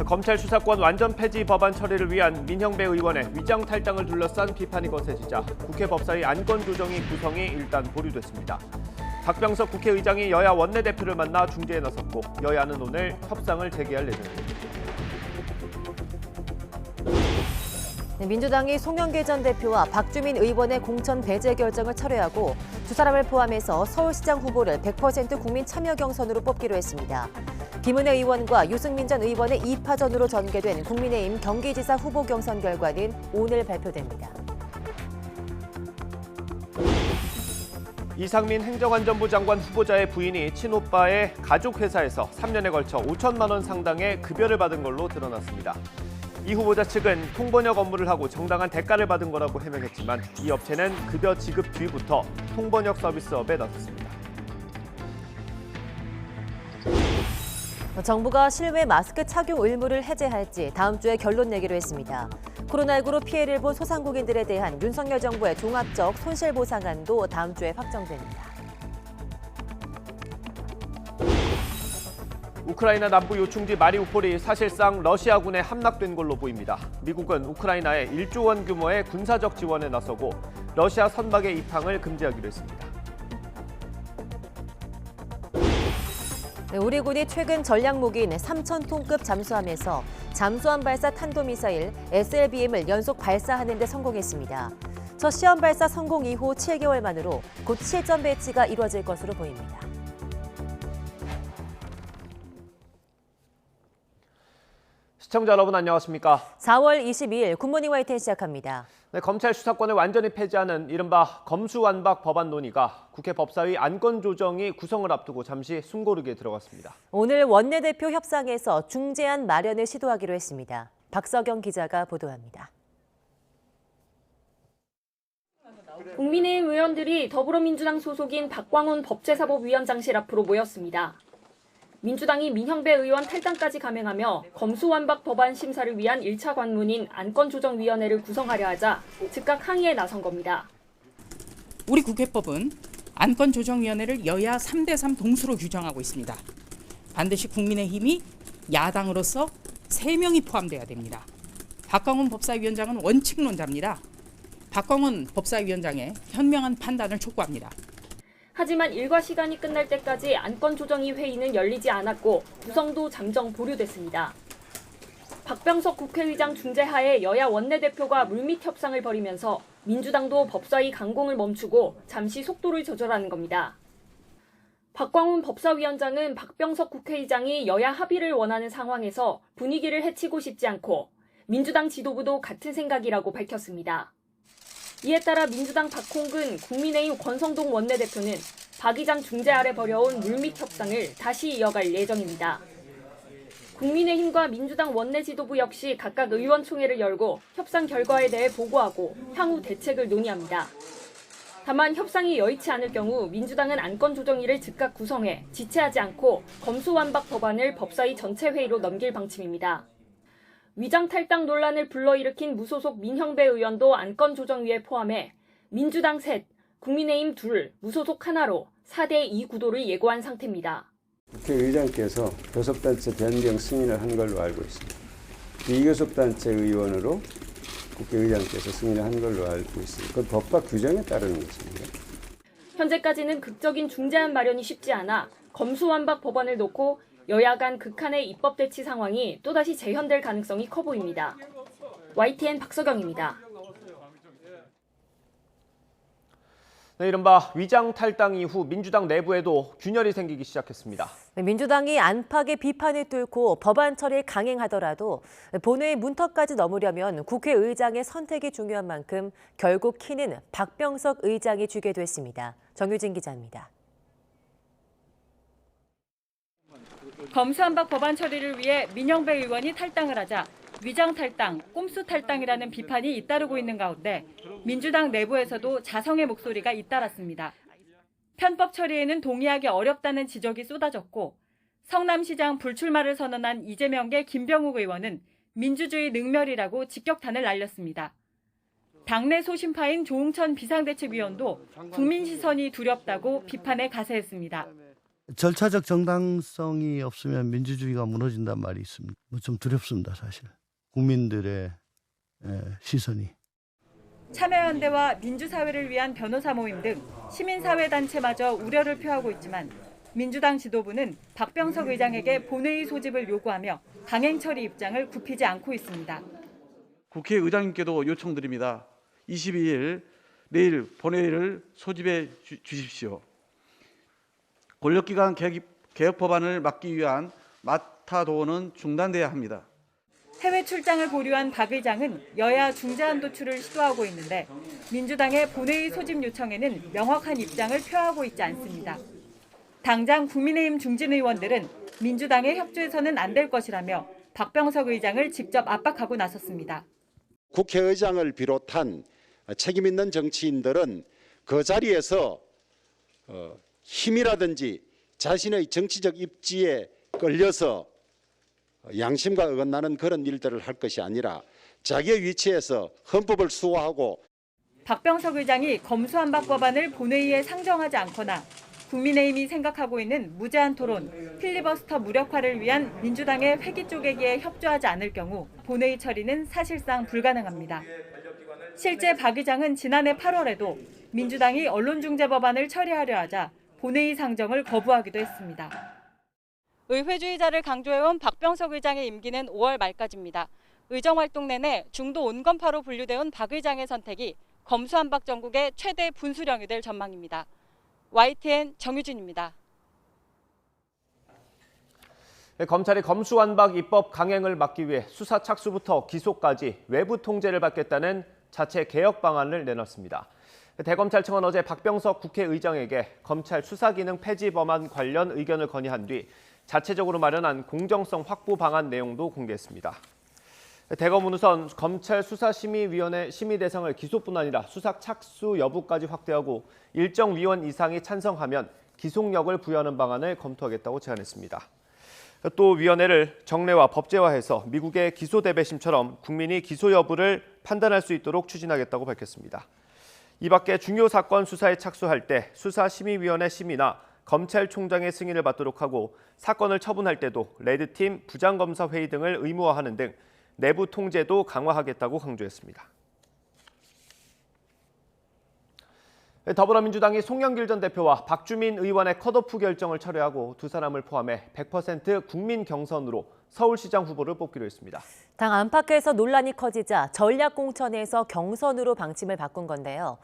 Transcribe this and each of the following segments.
검찰 수사권 완전 폐지 법안 처리를 위한 민형배 의원의 위장 탈당을 둘러싼 비판이 거세지자 국회 법사위 안건조정위 구성이 일단 보류됐습니다. 박병석 국회의장이 여야 원내대표를 만나 중재에 나섰고 여야는 오늘 협상을 재개할 예정입니다. 민주당이 송영길 전 대표와 박주민 의원의 공천 배제 결정을 철회하고 두 사람을 포함해서 서울시장 후보를 100% 국민 참여 경선으로 뽑기로 했습니다. 김은혜 의원과 유승민 전 의원의 2파전으로 전개된 국민의힘 경기지사 후보 경선 결과는 오늘 발표됩니다. 이상민 행정안전부 장관 후보자의 부인이 친오빠의 가족회사에서 3년에 걸쳐 5천만 원 상당의 급여를 받은 걸로 드러났습니다. 이 후보자 측은 통번역 업무를 하고 정당한 대가를 받은 거라고 해명했지만 이 업체는 급여 지급 뒤부터 통번역 서비스업에 나섰습니다. 정부가 실외 마스크 착용 의무를 해제할지 다음 주에 결론 내기로 했습니다. 코로나19로 피해를 본 소상공인들에 대한 윤석열 정부의 종합적 손실보상안도 다음 주에 확정됩니다. 우크라이나 남부 요충지 마리우폴이 사실상 러시아군에 함락된 걸로 보입니다. 미국은 우크라이나에 1조 원 규모의 군사적 지원에 나서고 러시아 선박의 입항을 금지하기로 했습니다. 우리 군이 최근 전략무기인 3,000톤급 잠수함에서 잠수함 발사 탄도미사일 SLBM을 연속 발사하는 데 성공했습니다. 첫 시험 발사 성공 이후 7개월 만으로 곧 실전 배치가 이루어질 것으로 보입니다. 시청자 여러분 안녕하십니까? 4월 22일 굿모닝 YTN 시작합니다. 네, 검찰 수사권을 완전히 폐지하는 이른바 검수완박 법안 논의가 국회 법사위 안건조정위 구성을 앞두고 잠시 숨고르기에 들어갔습니다. 오늘 원내대표 협상에서 중재안 마련을 시도하기로 했습니다. 박서경 기자가 보도합니다. 국민의힘 의원들이 더불어민주당 소속인 박광훈 법제사법위원장실 앞으로 모였습니다. 민주당이 민형배 의원 탈당까지 감행하며 검수완박 법안 심사를 위한 1차 관문인 안건조정위원회를 구성하려 하자 즉각 항의에 나선 겁니다. 우리 국회법은 안건조정위원회를 여야 3대3 동수로 규정하고 있습니다. 반드시 국민의힘이 야당으로서 3명이 포함돼야 됩니다. 박광훈 법사위원장은 원칙론자입니다. 박광훈 법사위원장의 현명한 판단을 촉구합니다. 하지만 일과 시간이 끝날 때까지 안건조정위 회의는 열리지 않았고 구성도 잠정 보류됐습니다. 박병석 국회의장 중재하에 여야 원내대표가 물밑 협상을 벌이면서 민주당도 법사위 강공을 멈추고 잠시 속도를 조절하는 겁니다. 박광훈 법사위원장은 박병석 국회의장이 여야 합의를 원하는 상황에서 분위기를 해치고 싶지 않고 민주당 지도부도 같은 생각이라고 밝혔습니다. 이에 따라 민주당 박홍근, 국민의힘 권성동 원내대표는 박 의장 중재 아래 벌여온 물밑 협상을 다시 이어갈 예정입니다. 국민의힘과 민주당 원내 지도부 역시 각각 의원총회를 열고 협상 결과에 대해 보고하고 향후 대책을 논의합니다. 다만 협상이 여의치 않을 경우 민주당은 안건조정위를 즉각 구성해 지체하지 않고 검수완박 법안을 법사위 전체 회의로 넘길 방침입니다. 위장 탈당 논란을 불러일으킨 무소속 민형배 의원도 안건조정위에 포함해 민주당 셋, 국민의힘 둘, 무소속 하나로 4대2 구도를 예고한 상태입니다. 국회의장께서 교섭단체 변경 승인을 한 걸로 알고 있습니다. 비교섭단체 의원으로 국회의장께서 승인을 한 걸로 알고 있습니다. 그건 법과 규정에 따르는 것입니다. 현재까지는 극적인 중재안 마련이 쉽지 않아 검수완박 법안을 놓고 여야 간 극한의 입법 대치 상황이 또다시 재현될 가능성이 커 보입니다. YTN 박서경입니다. 네, 이른바 위장 탈당 이후 민주당 내부에도 균열이 생기기 시작했습니다. 민주당이 안팎의 비판을 뚫고 법안 처리를 강행하더라도 본회의 문턱까지 넘으려면 국회의장의 선택이 중요한 만큼 결국 키는 박병석 의장이 쥐게 됐습니다. 정유진 기자입니다. 검수완박 법안 처리를 위해 민형배 의원이 탈당을 하자 위장 탈당, 꼼수 탈당이라는 비판이 잇따르고 있는 가운데 민주당 내부에서도 자성의 목소리가 잇따랐습니다. 편법 처리에는 동의하기 어렵다는 지적이 쏟아졌고 성남시장 불출마를 선언한 이재명계 김병욱 의원은 민주주의 능멸이라고 직격탄을 날렸습니다. 당내 소신파인 조응천 비상대책위원도 국민 시선이 두렵다고 비판에 가세했습니다. 절차적 정당성이 없으면 민주주의가 무너진단 말이 있습니다. 좀 두렵습니다, 사실. 국민들의 시선이. 참여연대와 민주사회를 위한 변호사 모임 등 시민사회단체마저 우려를 표하고 있지만 민주당 지도부는 박병석 의장에게 본회의 소집을 요구하며 강행 처리 입장을 굽히지 않고 있습니다. 국회의장님께도 요청드립니다. 22일 내일 본회의를 소집해 주십시오. 권력기관 개혁 법안을 막기 위한 마타도어는 중단돼야 합니다. 해외 출장을 보류한 박 의장은 여야 중재안 도출을 시도하고 있는데 민주당의 본회의 소집 요청에는 명확한 입장을 표하고 있지 않습니다. 당장 국민의힘 중진 의원들은 민주당의 협조해서는 안 될 것이라며 박병석 의장을 직접 압박하고 나섰습니다. 국회의장을 비롯한 책임 있는 정치인들은 그 자리에서 힘이라든지 자신의 정치적 입지에 끌려서 양심과 어긋나는 그런 일들을 할 것이 아니라 자기의 위치에서 헌법을 수호하고 박병석 의장이 검수완박 법안을 본회의에 상정하지 않거나 국민의힘이 생각하고 있는 무제한 토론, 필리버스터 무력화를 위한 민주당의 회기 쪼개기에 협조하지 않을 경우 본회의 처리는 사실상 불가능합니다. 실제 박 의장은 지난해 8월에도 민주당이 언론중재 법안을 처리하려 하자 본회의 상정을 거부하기도 했습니다. 의회주의자를 강조해온 박병석 의장의 임기는 5월 말까지입니다. 의정활동 내내 중도 온건파로 분류되어 박 의장의 선택이 검수완박 정국의 최대 분수령이 될 전망입니다. YTN 정유진입니다. 검찰이 검수완박 입법 강행을 막기 위해 수사 착수부터 기소까지 외부 통제를 받겠다는 자체 개혁 방안을 내놨습니다. 대검찰청은 어제 박병석 국회의장에게 검찰 수사기능 폐지 법안 관련 의견을 건의한 뒤 자체적으로 마련한 공정성 확보 방안 내용도 공개했습니다. 대검은 우선 검찰 수사심의위원회 심의 대상을 기소뿐 아니라 수사 착수 여부까지 확대하고 일정 위원 이상이 찬성하면 기속력을 부여하는 방안을 검토하겠다고 제안했습니다. 또 위원회를 정례와 법제화해서 미국의 기소대배심처럼 국민이 기소 여부를 판단할 수 있도록 추진하겠다고 밝혔습니다. 이 밖에 중요 사건 수사에 착수할 때 수사심의위원회 심의나 검찰총장의 승인을 받도록 하고 사건을 처분할 때도 레드팀 부장검사 회의 등을 의무화하는 등 내부 통제도 강화하겠다고 강조했습니다. 더불어민주당이 송영길 전 대표와 박주민 의원의 컷오프 결정을 철회하고 두 사람을 포함해 100% 국민 경선으로 서울시장 후보를 뽑기로 했습니다. 당 안팎에서 논란이 커지자 전략공천에서 경선으로 방침을 바꾼 건데요.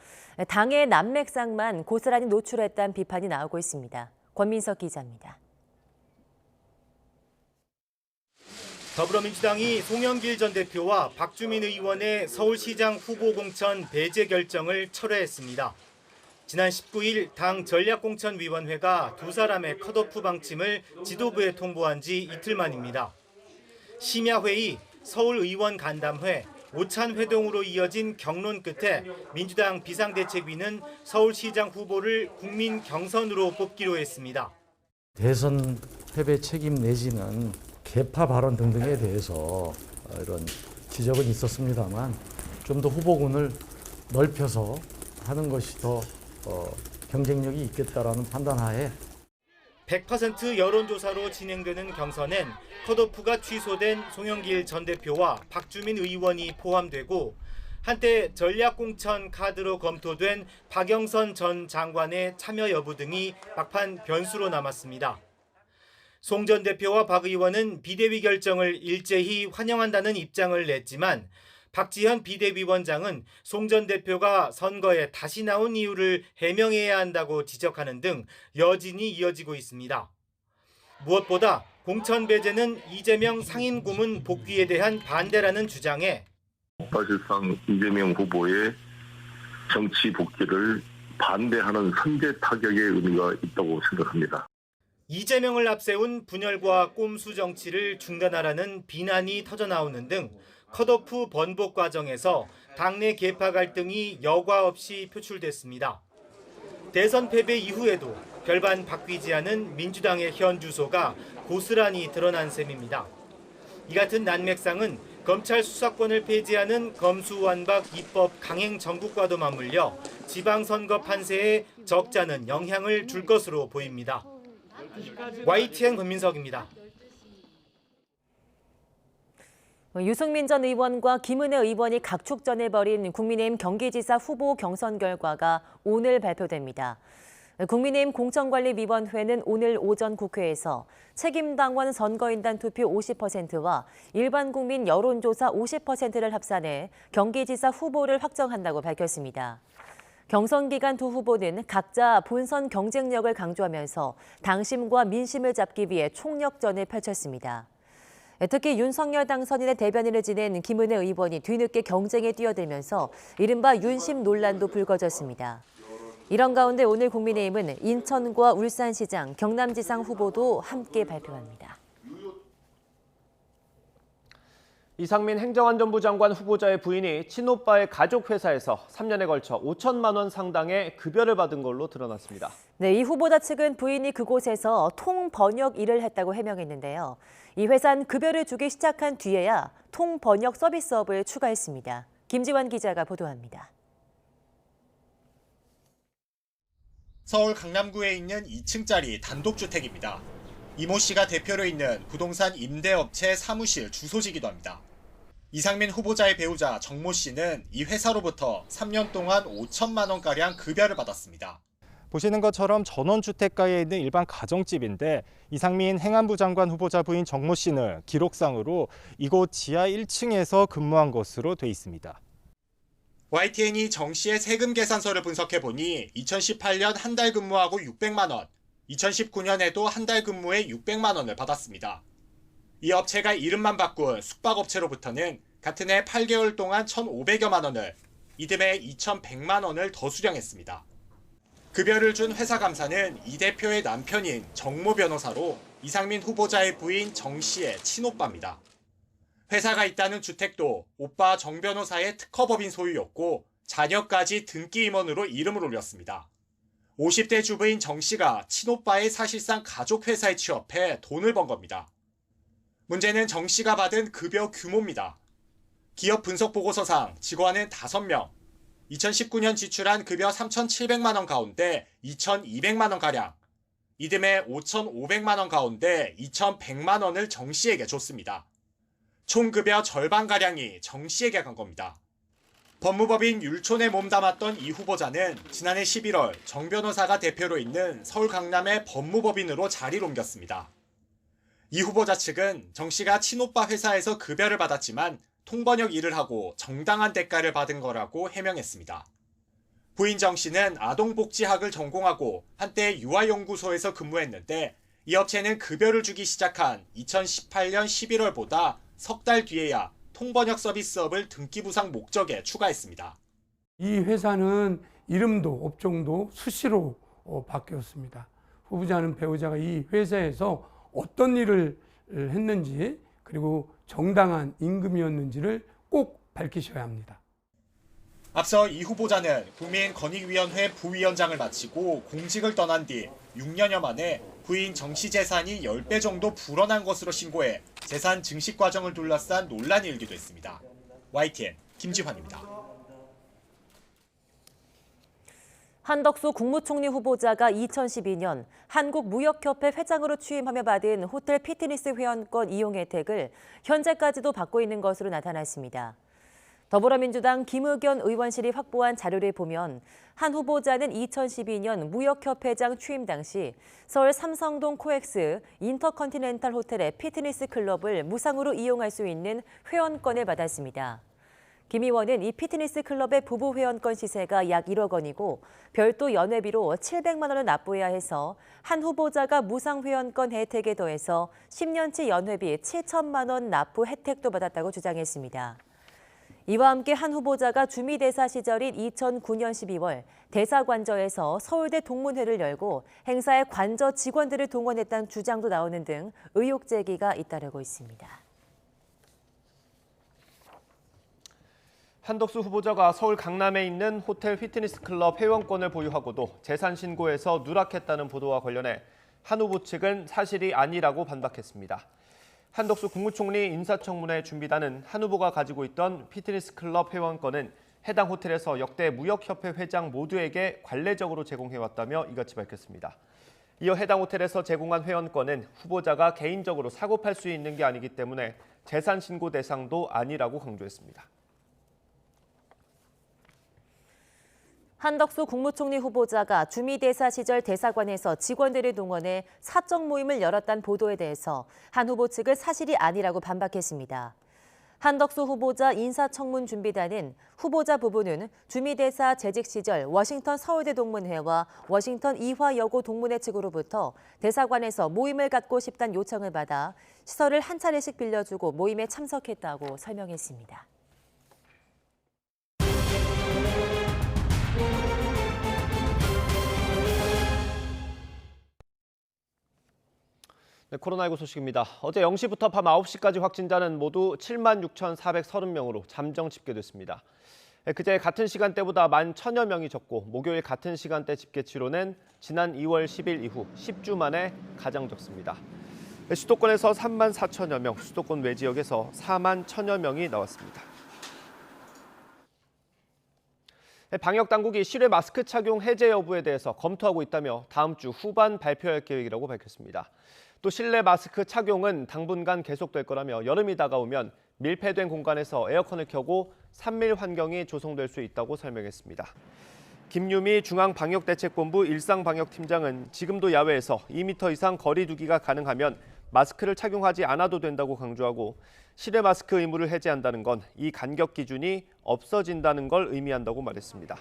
당의 난맥상만 고스란히 노출했다는 비판이 나오고 있습니다. 권민석 기자입니다. 더불어민주당이 송영길 전 대표와 박주민 의원의 서울시장 후보 공천 배제 결정을 철회했습니다. 지난 19일 당 전략공천위원회가 두 사람의 컷오프 방침을 지도부에 통보한 지 이틀 만입니다. 심야회의, 서울의원 간담회, 오찬회동으로 이어진 경론 끝에 민주당 비상대책위는 서울시장 후보를 국민 경선으로 뽑기로 했습니다. 대선 패배 책임 내지는 개파 발언 등등에 대해서 이런 지적은 있었습니다만 좀 더 후보군을 넓혀서 하는 것이 더 경쟁력이 있겠다라는 판단하에 100% 여론조사로 진행되는 경선엔 컷오프가 취소된 송영길 전 대표와 박주민 의원이 포함되고 한때 전략공천 카드로 검토된 박영선 전 장관의 참여 여부 등이 막판 변수로 남았습니다. 송 전 대표와 박 의원은 비대위 결정을 일제히 환영한다는 입장을 냈지만 박지현 비대위원장은 송 전 대표가 선거에 다시 나온 이유를 해명해야 한다고 지적하는 등 여진이 이어지고 있습니다. 무엇보다 공천 배제는 이재명 상임고문 복귀에 대한 반대라는 주장에 사실상 이재명 후보의 정치 복귀를 반대하는 선제 타격의 의미가 있다고 생각합니다. 이재명을 앞세운 분열과 꼼수 정치를 중단하라는 비난이 터져나오는 등 컷오프 번복 과정에서 당내 계파 갈등이 여과 없이 표출됐습니다. 대선 패배 이후에도 별반 바뀌지 않은 민주당의 현 주소가 고스란히 드러난 셈입니다. 이 같은 난맥상은 검찰 수사권을 폐지하는 검수완박 입법 강행 정국과도 맞물려 지방선거 판세에 적잖은 영향을 줄 것으로 보입니다. YTN 권민석입니다. 유승민 전 의원과 김은혜 의원이 각축전을 벌인 국민의힘 경기지사 후보 경선 결과가 오늘 발표됩니다. 국민의힘 공천관리위원회는 오늘 오전 국회에서 책임당원 선거인단 투표 50%와 일반 국민 여론조사 50%를 합산해 경기지사 후보를 확정한다고 밝혔습니다. 경선 기간 두 후보는 각자 본선 경쟁력을 강조하면서 당심과 민심을 잡기 위해 총력전을 펼쳤습니다. 특히 윤석열 당선인의 대변인을 지낸 김은혜 의원이 뒤늦게 경쟁에 뛰어들면서 이른바 윤심 논란도 불거졌습니다. 이런 가운데 오늘 국민의힘은 인천과 울산시장, 경남지상 후보도 함께 발표합니다. 이상민 행정안전부 장관 후보자의 부인이 친오빠의 가족회사에서 3년에 걸쳐 5천만 원 상당의 급여를 받은 걸로 드러났습니다. 네, 이 후보자 측은 부인이 그곳에서 통번역 일을 했다고 해명했는데요. 이 회사는 급여를 주기 시작한 뒤에야 통번역 서비스업을 추가했습니다. 김지환 기자가 보도합니다. 서울 강남구에 있는 2층짜리 단독주택입니다. 이모 씨가 대표로 있는 부동산 임대업체 사무실 주소지기도 합니다. 이상민 후보자의 배우자 정모 씨는 이 회사로부터 3년 동안 5천만 원가량 급여를 받았습니다. 보시는 것처럼 전원주택가에 있는 일반 가정집인데 이상민 행안부 장관 후보자 부인 정모 씨는 기록상으로 이곳 지하 1층에서 근무한 것으로 돼 있습니다. YTN이 정 씨의 세금 계산서를 분석해보니 2018년 한 달 근무하고 600만 원, 2019년에도 한 달 근무에 600만 원을 받았습니다. 이 업체가 이름만 바꾼 숙박업체로부터는 같은 해 8개월 동안 1,500여만 원을, 이듬해 2,100만 원을 더 수령했습니다. 급여를 준 회사 감사는 이 대표의 남편인 정모 변호사로 이상민 후보자의 부인 정 씨의 친오빠입니다. 회사가 있다는 주택도 오빠 정 변호사의 특허법인 소유였고 자녀까지 등기 임원으로 이름을 올렸습니다. 50대 주부인 정 씨가 친오빠의 사실상 가족회사에 취업해 돈을 번 겁니다. 문제는 정 씨가 받은 급여 규모입니다. 기업 분석 보고서상 직원은 5명, 2019년 지출한 급여 3,700만 원 가운데 2,200만 원가량, 이듬해 5,500만 원 가운데 2,100만 원을 정 씨에게 줬습니다. 총 급여 절반가량이 정 씨에게 간 겁니다. 법무법인 율촌에 몸담았던 이 후보자는 지난해 11월 정 변호사가 대표로 있는 서울 강남의 법무법인으로 자리를 옮겼습니다. 이 후보자 측은 정 씨가 친오빠 회사에서 급여를 받았지만 통번역 일을 하고 정당한 대가를 받은 거라고 해명했습니다. 부인 정 씨는 아동복지학을 전공하고 한때 유아연구소에서 근무했는데 이 업체는 급여를 주기 시작한 2018년 11월보다 석 달 뒤에야 통번역 서비스업을 등기부상 목적에 추가했습니다. 이 회사는 이름도 업종도 수시로 바뀌었습니다. 후보자는 배우자가 이 회사에서 어떤 일을 했는지 그리고 정당한 임금이었는지를 꼭 밝히셔야 합니다. 앞서 이 후보자는 국민권익위원회 부위원장을 마치고 공직을 떠난 뒤 6년여 만에 부인 정 씨 재산이 10배 정도 불어난 것으로 신고해 재산 증식 과정을 둘러싼 논란이 일기도 했습니다. YTN 김지환입니다. 한덕수 국무총리 후보자가 2012년 한국무역협회 회장으로 취임하며 받은 호텔 피트니스 회원권 이용 혜택을 현재까지도 받고 있는 것으로 나타났습니다. 더불어민주당 김의겸 의원실이 확보한 자료를 보면 한 후보자는 2012년 무역협회장 취임 당시 서울 삼성동 코엑스 인터컨티넨탈 호텔의 피트니스 클럽을 무상으로 이용할 수 있는 회원권을 받았습니다. 김 의원은 이 피트니스 클럽의 부부 회원권 시세가 약 1억 원이고 별도 연회비로 700만 원을 납부해야 해서 한 후보자가 무상 회원권 혜택에 더해서 10년치 연회비 7천만 원 납부 혜택도 받았다고 주장했습니다. 이와 함께 한 후보자가 주미대사 시절인 2009년 12월 대사관저에서 서울대 동문회를 열고 행사에 관저 직원들을 동원했다는 주장도 나오는 등 의혹 제기가 잇따르고 있습니다. 한덕수 후보자가 서울 강남에 있는 호텔 피트니스 클럽 회원권을 보유하고도 재산 신고에서 누락했다는 보도와 관련해 한 후보 측은 사실이 아니라고 반박했습니다. 한덕수 국무총리 인사청문회 준비단은 한 후보가 가지고 있던 피트니스 클럽 회원권은 해당 호텔에서 역대 무역협회 회장 모두에게 관례적으로 제공해왔다며 이같이 밝혔습니다. 이어 해당 호텔에서 제공한 회원권은 후보자가 개인적으로 사고 팔 수 있는 게 아니기 때문에 재산 신고 대상도 아니라고 강조했습니다. 한덕수 국무총리 후보자가 주미대사 시절 대사관에서 직원들을 동원해 사적 모임을 열었다는 보도에 대해서 한 후보 측은 사실이 아니라고 반박했습니다. 한덕수 후보자 인사청문 준비단은 후보자 부부는 주미대사 재직 시절 워싱턴 서울대 동문회와 워싱턴 이화여고 동문회 측으로부터 대사관에서 모임을 갖고 싶다는 요청을 받아 시설을 한 차례씩 빌려주고 모임에 참석했다고 설명했습니다. 네, 코로나19 소식입니다. 어제 0시부터 밤 9시까지 확진자는 모두 76,430명으로 잠정 집계됐습니다. 그제 같은 시간대보다 11,000여 명이 적고 목요일 같은 시간대 집계 치료는 지난 2월 10일 이후 10주 만에 가장 적습니다. 수도권에서 34,000여 명, 수도권 외 지역에서 41,000여 명이 나왔습니다. 방역 당국이 실외 마스크 착용 해제 여부에 대해서 검토하고 있다며 다음 주 후반 발표할 계획이라고 밝혔습니다. 또 실내 마스크 착용은 당분간 계속될 거라며 여름이 다가오면 밀폐된 공간에서 에어컨을 켜고 산밀 환경이 조성될 수 있다고 설명했습니다. 김유미 중앙방역대책본부 일상방역팀장은 지금도 야외에서 2m 이상 거리 두기가 가능하면 마스크를 착용하지 않아도 된다고 강조하고 실외 마스크 의무를 해제한다는 건 이 간격 기준이 없어진다는 걸 의미한다고 말했습니다.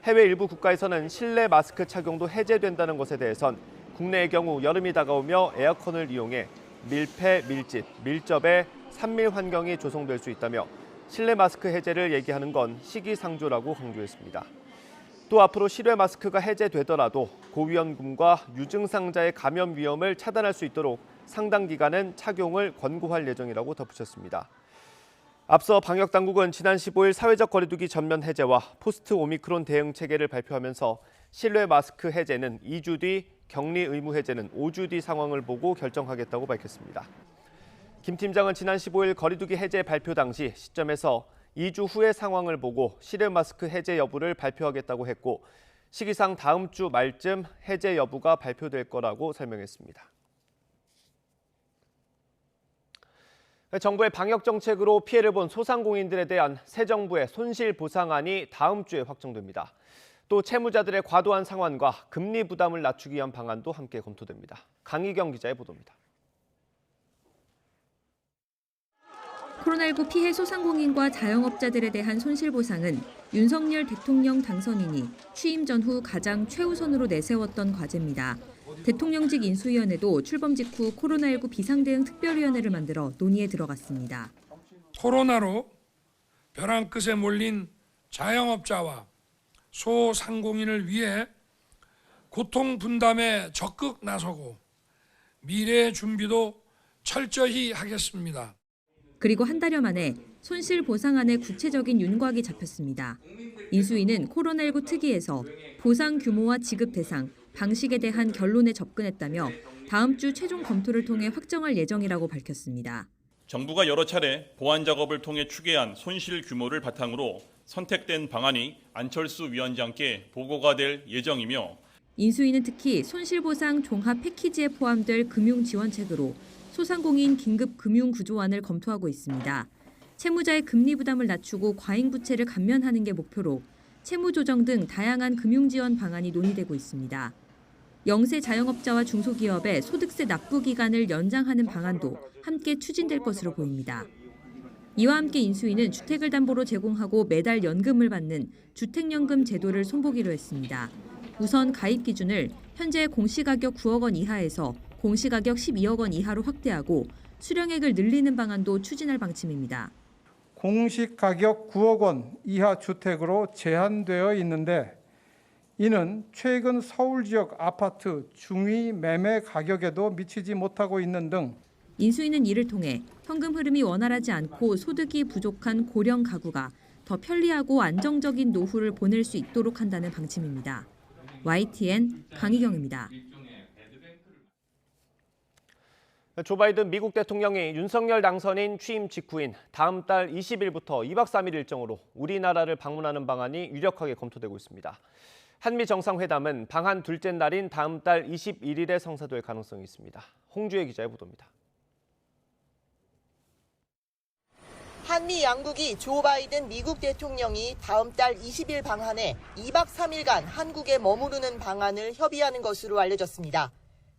해외 일부 국가에서는 실내 마스크 착용도 해제된다는 것에 대해선 국내의 경우 여름이 다가오며 에어컨을 이용해 밀폐, 밀집, 밀접의 산밀 환경이 조성될 수 있다며 실내 마스크 해제를 얘기하는 건 시기상조라고 강조했습니다. 또 앞으로 실외 마스크가 해제되더라도 고위험군과 유증상자의 감염 위험을 차단할 수 있도록 상당 기간은 착용을 권고할 예정이라고 덧붙였습니다. 앞서 방역당국은 지난 15일 사회적 거리두기 전면 해제와 포스트 오미크론 대응 체계를 발표하면서 실외 마스크 해제는 2주 뒤, 격리 의무 해제는 5주 뒤 상황을 보고 결정하겠다고 밝혔습니다. 김 팀장은 지난 15일 거리두기 해제 발표 당시 시점에서 2주 후의 상황을 보고 실외 마스크 해제 여부를 발표하겠다고 했고 시기상 다음 주 말쯤 해제 여부가 발표될 거라고 설명했습니다. 정부의 방역 정책으로 피해를 본 소상공인들에 대한 새 정부의 손실 보상안이 다음 주에 확정됩니다. 또 채무자들의 과도한 상환과 금리 부담을 낮추기 위한 방안도 함께 검토됩니다. 강희경 기자의 보도입니다. 코로나19 피해 소상공인과 자영업자들에 대한 손실보상은 윤석열 대통령 당선인이 취임 전후 가장 최우선으로 내세웠던 과제입니다. 대통령직 인수위원회도 출범 직후 코로나19 비상대응 특별위원회를 만들어 논의에 들어갔습니다. 코로나로 벼랑 끝에 몰린 자영업자와 소상공인을 위해 고통 분담에 적극 나서고 미래의 준비도 철저히 하겠습니다. 그리고 한 달여 만에 손실보상안의 구체적인 윤곽이 잡혔습니다. 인수위는 코로나19 특위에서 보상 규모와 지급 대상, 방식에 대한 결론에 접근했다며 다음 주 최종 검토를 통해 확정할 예정이라고 밝혔습니다. 정부가 여러 차례 보완 작업을 통해 추계한 손실 규모를 바탕으로 선택된 방안이 안철수 위원장께 보고가 될 예정이며 인수위는 특히 손실보상 종합 패키지에 포함될 금융지원책으로 소상공인 긴급 금융구조안을 검토하고 있습니다. 채무자의 금리 부담을 낮추고 과잉부채를 감면하는 게 목표로 채무조정 등 다양한 금융지원 방안이 논의되고 있습니다. 영세 자영업자와 중소기업의 소득세 납부 기간을 연장하는 방안도 함께 추진될 것으로 보입니다. 이와 함께 인수위는 주택을 담보로 제공하고 매달 연금을 받는 주택연금 제도를 손보기로 했습니다. 우선 가입 기준을 현재 공시가격 9억 원 이하에서 공시가격 12억 원 이하로 확대하고 수령액을 늘리는 방안도 추진할 방침입니다. 공시가격 9억 원 이하 주택으로 제한되어 있는데 이는 최근 서울 지역 아파트 중위 매매 가격에도 미치지 못하고 있는 등 인수위는 이를 통해 현금 흐름이 원활하지 않고 소득이 부족한 고령 가구가 더 편리하고 안정적인 노후를 보낼 수 있도록 한다는 방침입니다. YTN 강희경입니다. 조 바이든 미국 대통령이 윤석열 당선인 취임 직후인 다음 달 20일부터 2박 3일 일정으로 우리나라를 방문하는 방안이 유력하게 검토되고 있습니다. 한미 정상회담은 방한 둘째 날인 다음 달 21일에 성사될 가능성이 있습니다. 홍주혜 기자의 보도입니다. 한미 양국이 조 바이든 미국 대통령이 다음 달 20일 방한해 2박 3일간 한국에 머무르는 방안을 협의하는 것으로 알려졌습니다.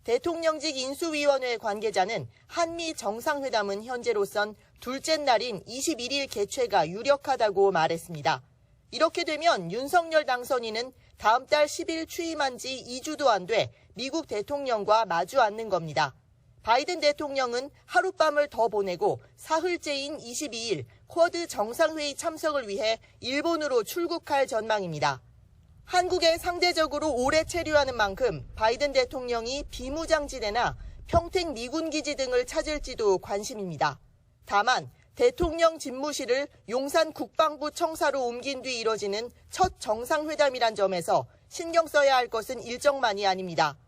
대통령직 인수위원회 관계자는 한미 정상회담은 현재로선 둘째 날인 21일 개최가 유력하다고 말했습니다. 이렇게 되면 윤석열 당선인은 다음 달 10일 취임한 지 2주도 안 돼 미국 대통령과 마주 앉는 겁니다. 바이든 대통령은 하룻밤을 더 보내고 사흘째인 22일 쿼드 정상회의 참석을 위해 일본으로 출국할 전망입니다. 한국에 상대적으로 오래 체류하는 만큼 바이든 대통령이 비무장지대나 평택 미군기지 등을 찾을지도 관심입니다. 다만 대통령 집무실을 용산 국방부 청사로 옮긴 뒤 이뤄지는 첫 정상회담이란 점에서 신경 써야 할 것은 일정만이 아닙니다.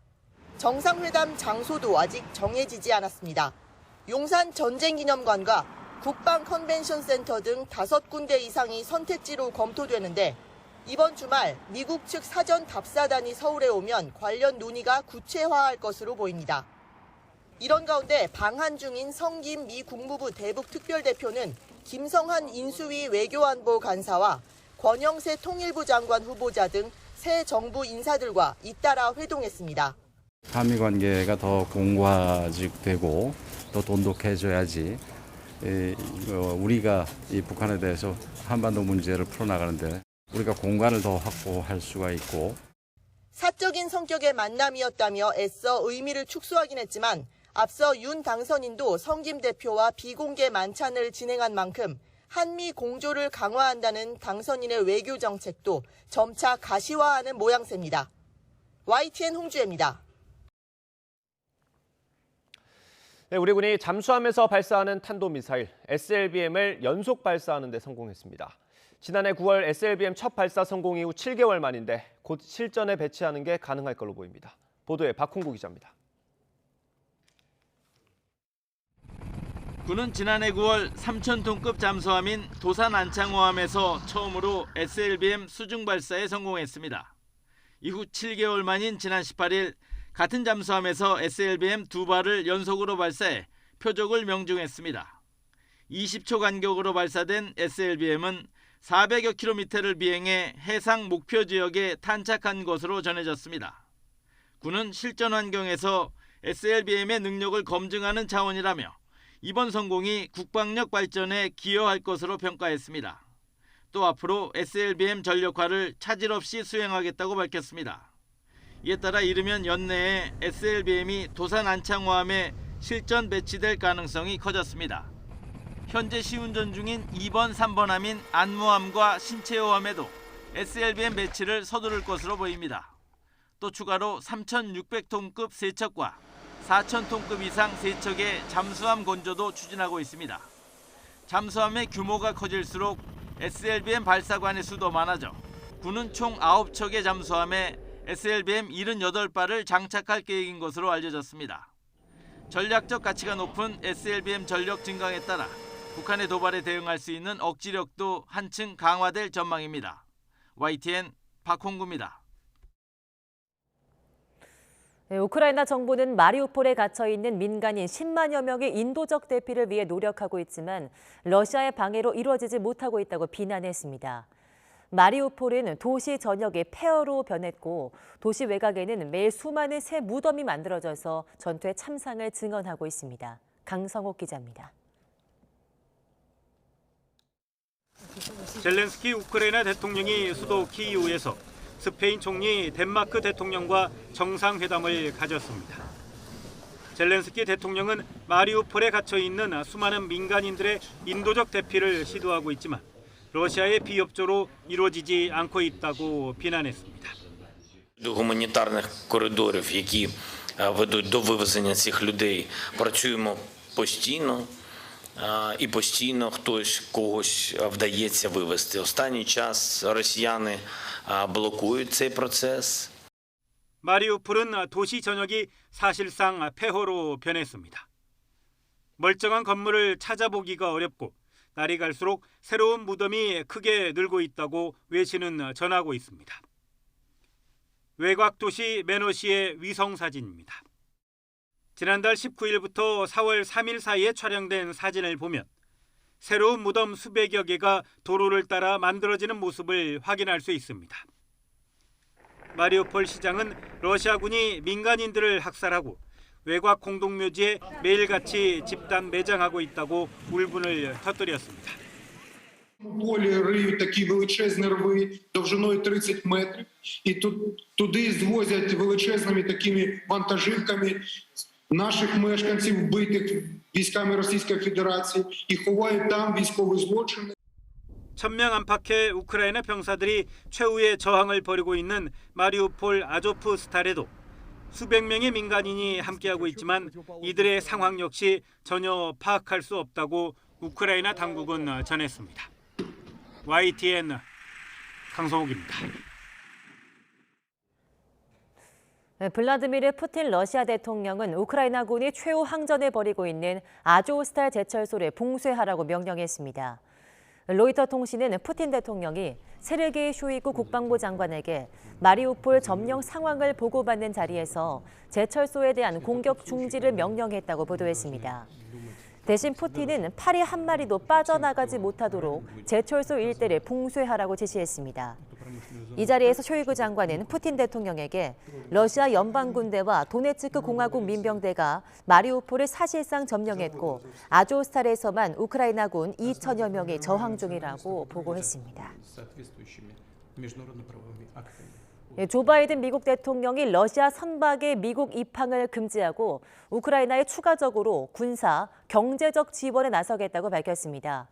정상회담 장소도 아직 정해지지 않았습니다. 용산 전쟁기념관과 국방 컨벤션 센터 등 5군데 이상이 선택지로 검토되는데 이번 주말 미국 측 사전 답사단이 서울에 오면 관련 논의가 구체화할 것으로 보입니다. 이런 가운데 방한 중인 성김 미 국무부 대북 특별대표는 김성한 인수위 외교안보 간사와 권영세 통일부 장관 후보자 등 새 정부 인사들과 잇따라 회동했습니다. 한미 관계가 더 공과직되고 더 돈독해져야지 우리가 이 북한에 대해서 한반도 문제를 풀어나가는데 우리가 공간을 더 확보할 수가 있고. 사적인 성격의 만남이었다며 애써 의미를 축소하긴 했지만 앞서 윤 당선인도 성김 대표와 비공개 만찬을 진행한 만큼 한미 공조를 강화한다는 당선인의 외교 정책도 점차 가시화하는 모양새입니다. YTN 홍주혜입니다. 네, 우리 군이 잠수함에서 발사하는 탄도미사일 SLBM을 연속 발사하는 데 성공했습니다. 지난해 9월 SLBM 첫 발사 성공 이후 7개월 만인데 곧 실전에 배치하는 게 가능할 걸로 보입니다. 보도에 박홍구 기자입니다. 군은 지난해 9월 3,000톤급 잠수함인 도산 안창호함에서 처음으로 SLBM 수중 발사에 성공했습니다. 이후 7개월 만인 지난 18일 같은 잠수함에서 SLBM 2발을 연속으로 발사해 표적을 명중했습니다. 20초 간격으로 발사된 SLBM은 400여 킬로미터를 비행해 해상 목표 지역에 탄착한 것으로 전해졌습니다. 군은 실전 환경에서 SLBM의 능력을 검증하는 차원이라며 이번 성공이 국방력 발전에 기여할 것으로 평가했습니다. 또 앞으로 SLBM 전력화를 차질 없이 수행하겠다고 밝혔습니다. 이에 따라 이르면 연내에 SLBM이 도산 안창호함에 실전 배치될 가능성이 커졌습니다. 현재 시운전 중인 2번, 3번함인 안무함과 신채호함에도 SLBM 배치를 서두를 것으로 보입니다. 또 추가로 3,600톤급 3척과 4,000톤급 이상 3척의 잠수함 건조도 추진하고 있습니다. 잠수함의 규모가 커질수록 SLBM 발사관의 수도 많아져 군은 총 9척의 잠수함에 SLBM 78발을 장착할 계획인 것으로 알려졌습니다. 전략적 가치가 높은 SLBM 전력 증강에 따라 북한의 도발에 대응할 수 있는 억지력도 한층 강화될 전망입니다. YTN 박홍구입니다. 네, 우크라이나 정부는 마리우폴에 갇혀있는 민간인 10만여 명의 인도적 대피를 위해 노력하고 있지만 러시아의 방해로 이루어지지 못하고 있다고 비난했습니다. 마리우폴은 도시 전역이 폐허로 변했고 도시 외곽에는 매일 수많은 새 무덤이 만들어져서 전투의 참상을 증언하고 있습니다. 강성옥 기자입니다. 젤렌스키 우크라이나 대통령이 수도 키이우에서 스페인 총리 덴마크 대통령과 정상회담을 가졌습니다. 젤렌스키 대통령은 마리우폴에 갇혀있는 수많은 민간인들의 인도적 대피를 시도하고 있지만 러시아의 비협조로 이루어지지 않고 있다고 비난했습니다. Гуманітарних коридорів, які ведуть до вивезення цих людей, працюємо постійно. І постійно когось вдається вивезти. Останній час росіяни блокують цей процес. 마리우폴은 도시 전역이 사실상 폐허로 변했습니다. 멀쩡한 건물을 찾아보기가 어렵고 날이 갈수록 새로운 무덤이 크게 늘고 있다고 외신은 전하고 있습니다. 외곽 도시 메노시의 위성 사진입니다. 지난달 19일부터 4월 3일 사이에 촬영된 사진을 보면 새로운 무덤 수백여 개가 도로를 따라 만들어지는 모습을 확인할 수 있습니다. 마리우폴 시장은 러시아군이 민간인들을 학살하고 외곽 공동묘지에 매일같이 집단 매장하고 있다고 울분을 터뜨렸습니다. Полі риють такі величезні рви довжиною 30 метрів і туди звозять величезними такими вантажівками наших мешканців, вбитих військами Російської Федерації, і ховають там військові злочини. 천명 안팎의 우크라이나 병사들이 최후의 저항을 벌이고 있는 마리우폴 아조프스탈에도 수백 명의 민간인이 함께하고 있지만 이들의 상황 역시 전혀 파악할 수 없다고 우크라이나 당국은 전했습니다. YTN 강성욱입니다. 블라디미르 푸틴 러시아 대통령은 우크라이나군이 최후 항전을 벌이고 있는 아조스탈 제철소를 봉쇄하라고 명령했습니다. 로이터 통신은 푸틴 대통령이 세르게이 쇼이구 국방부 장관에게 마리우폴 점령 상황을 보고받는 자리에서 제철소에 대한 공격 중지를 명령했다고 보도했습니다. 대신 푸틴은 파리 한 마리도 빠져나가지 못하도록 제철소 일대를 봉쇄하라고 지시했습니다. 이 자리에서 쇼이구 장관은 푸틴 대통령에게 러시아 연방군대와 도네츠크 공화국 민병대가 마리우폴을 사실상 점령했고 아조스탈에서만 우크라이나군 2천여 명이 저항 중이라고 보고했습니다. 조 바이든 미국 대통령이 러시아 선박의 미국 입항을 금지하고 우크라이나에 추가적으로 군사, 경제적 지원에 나서겠다고 밝혔습니다.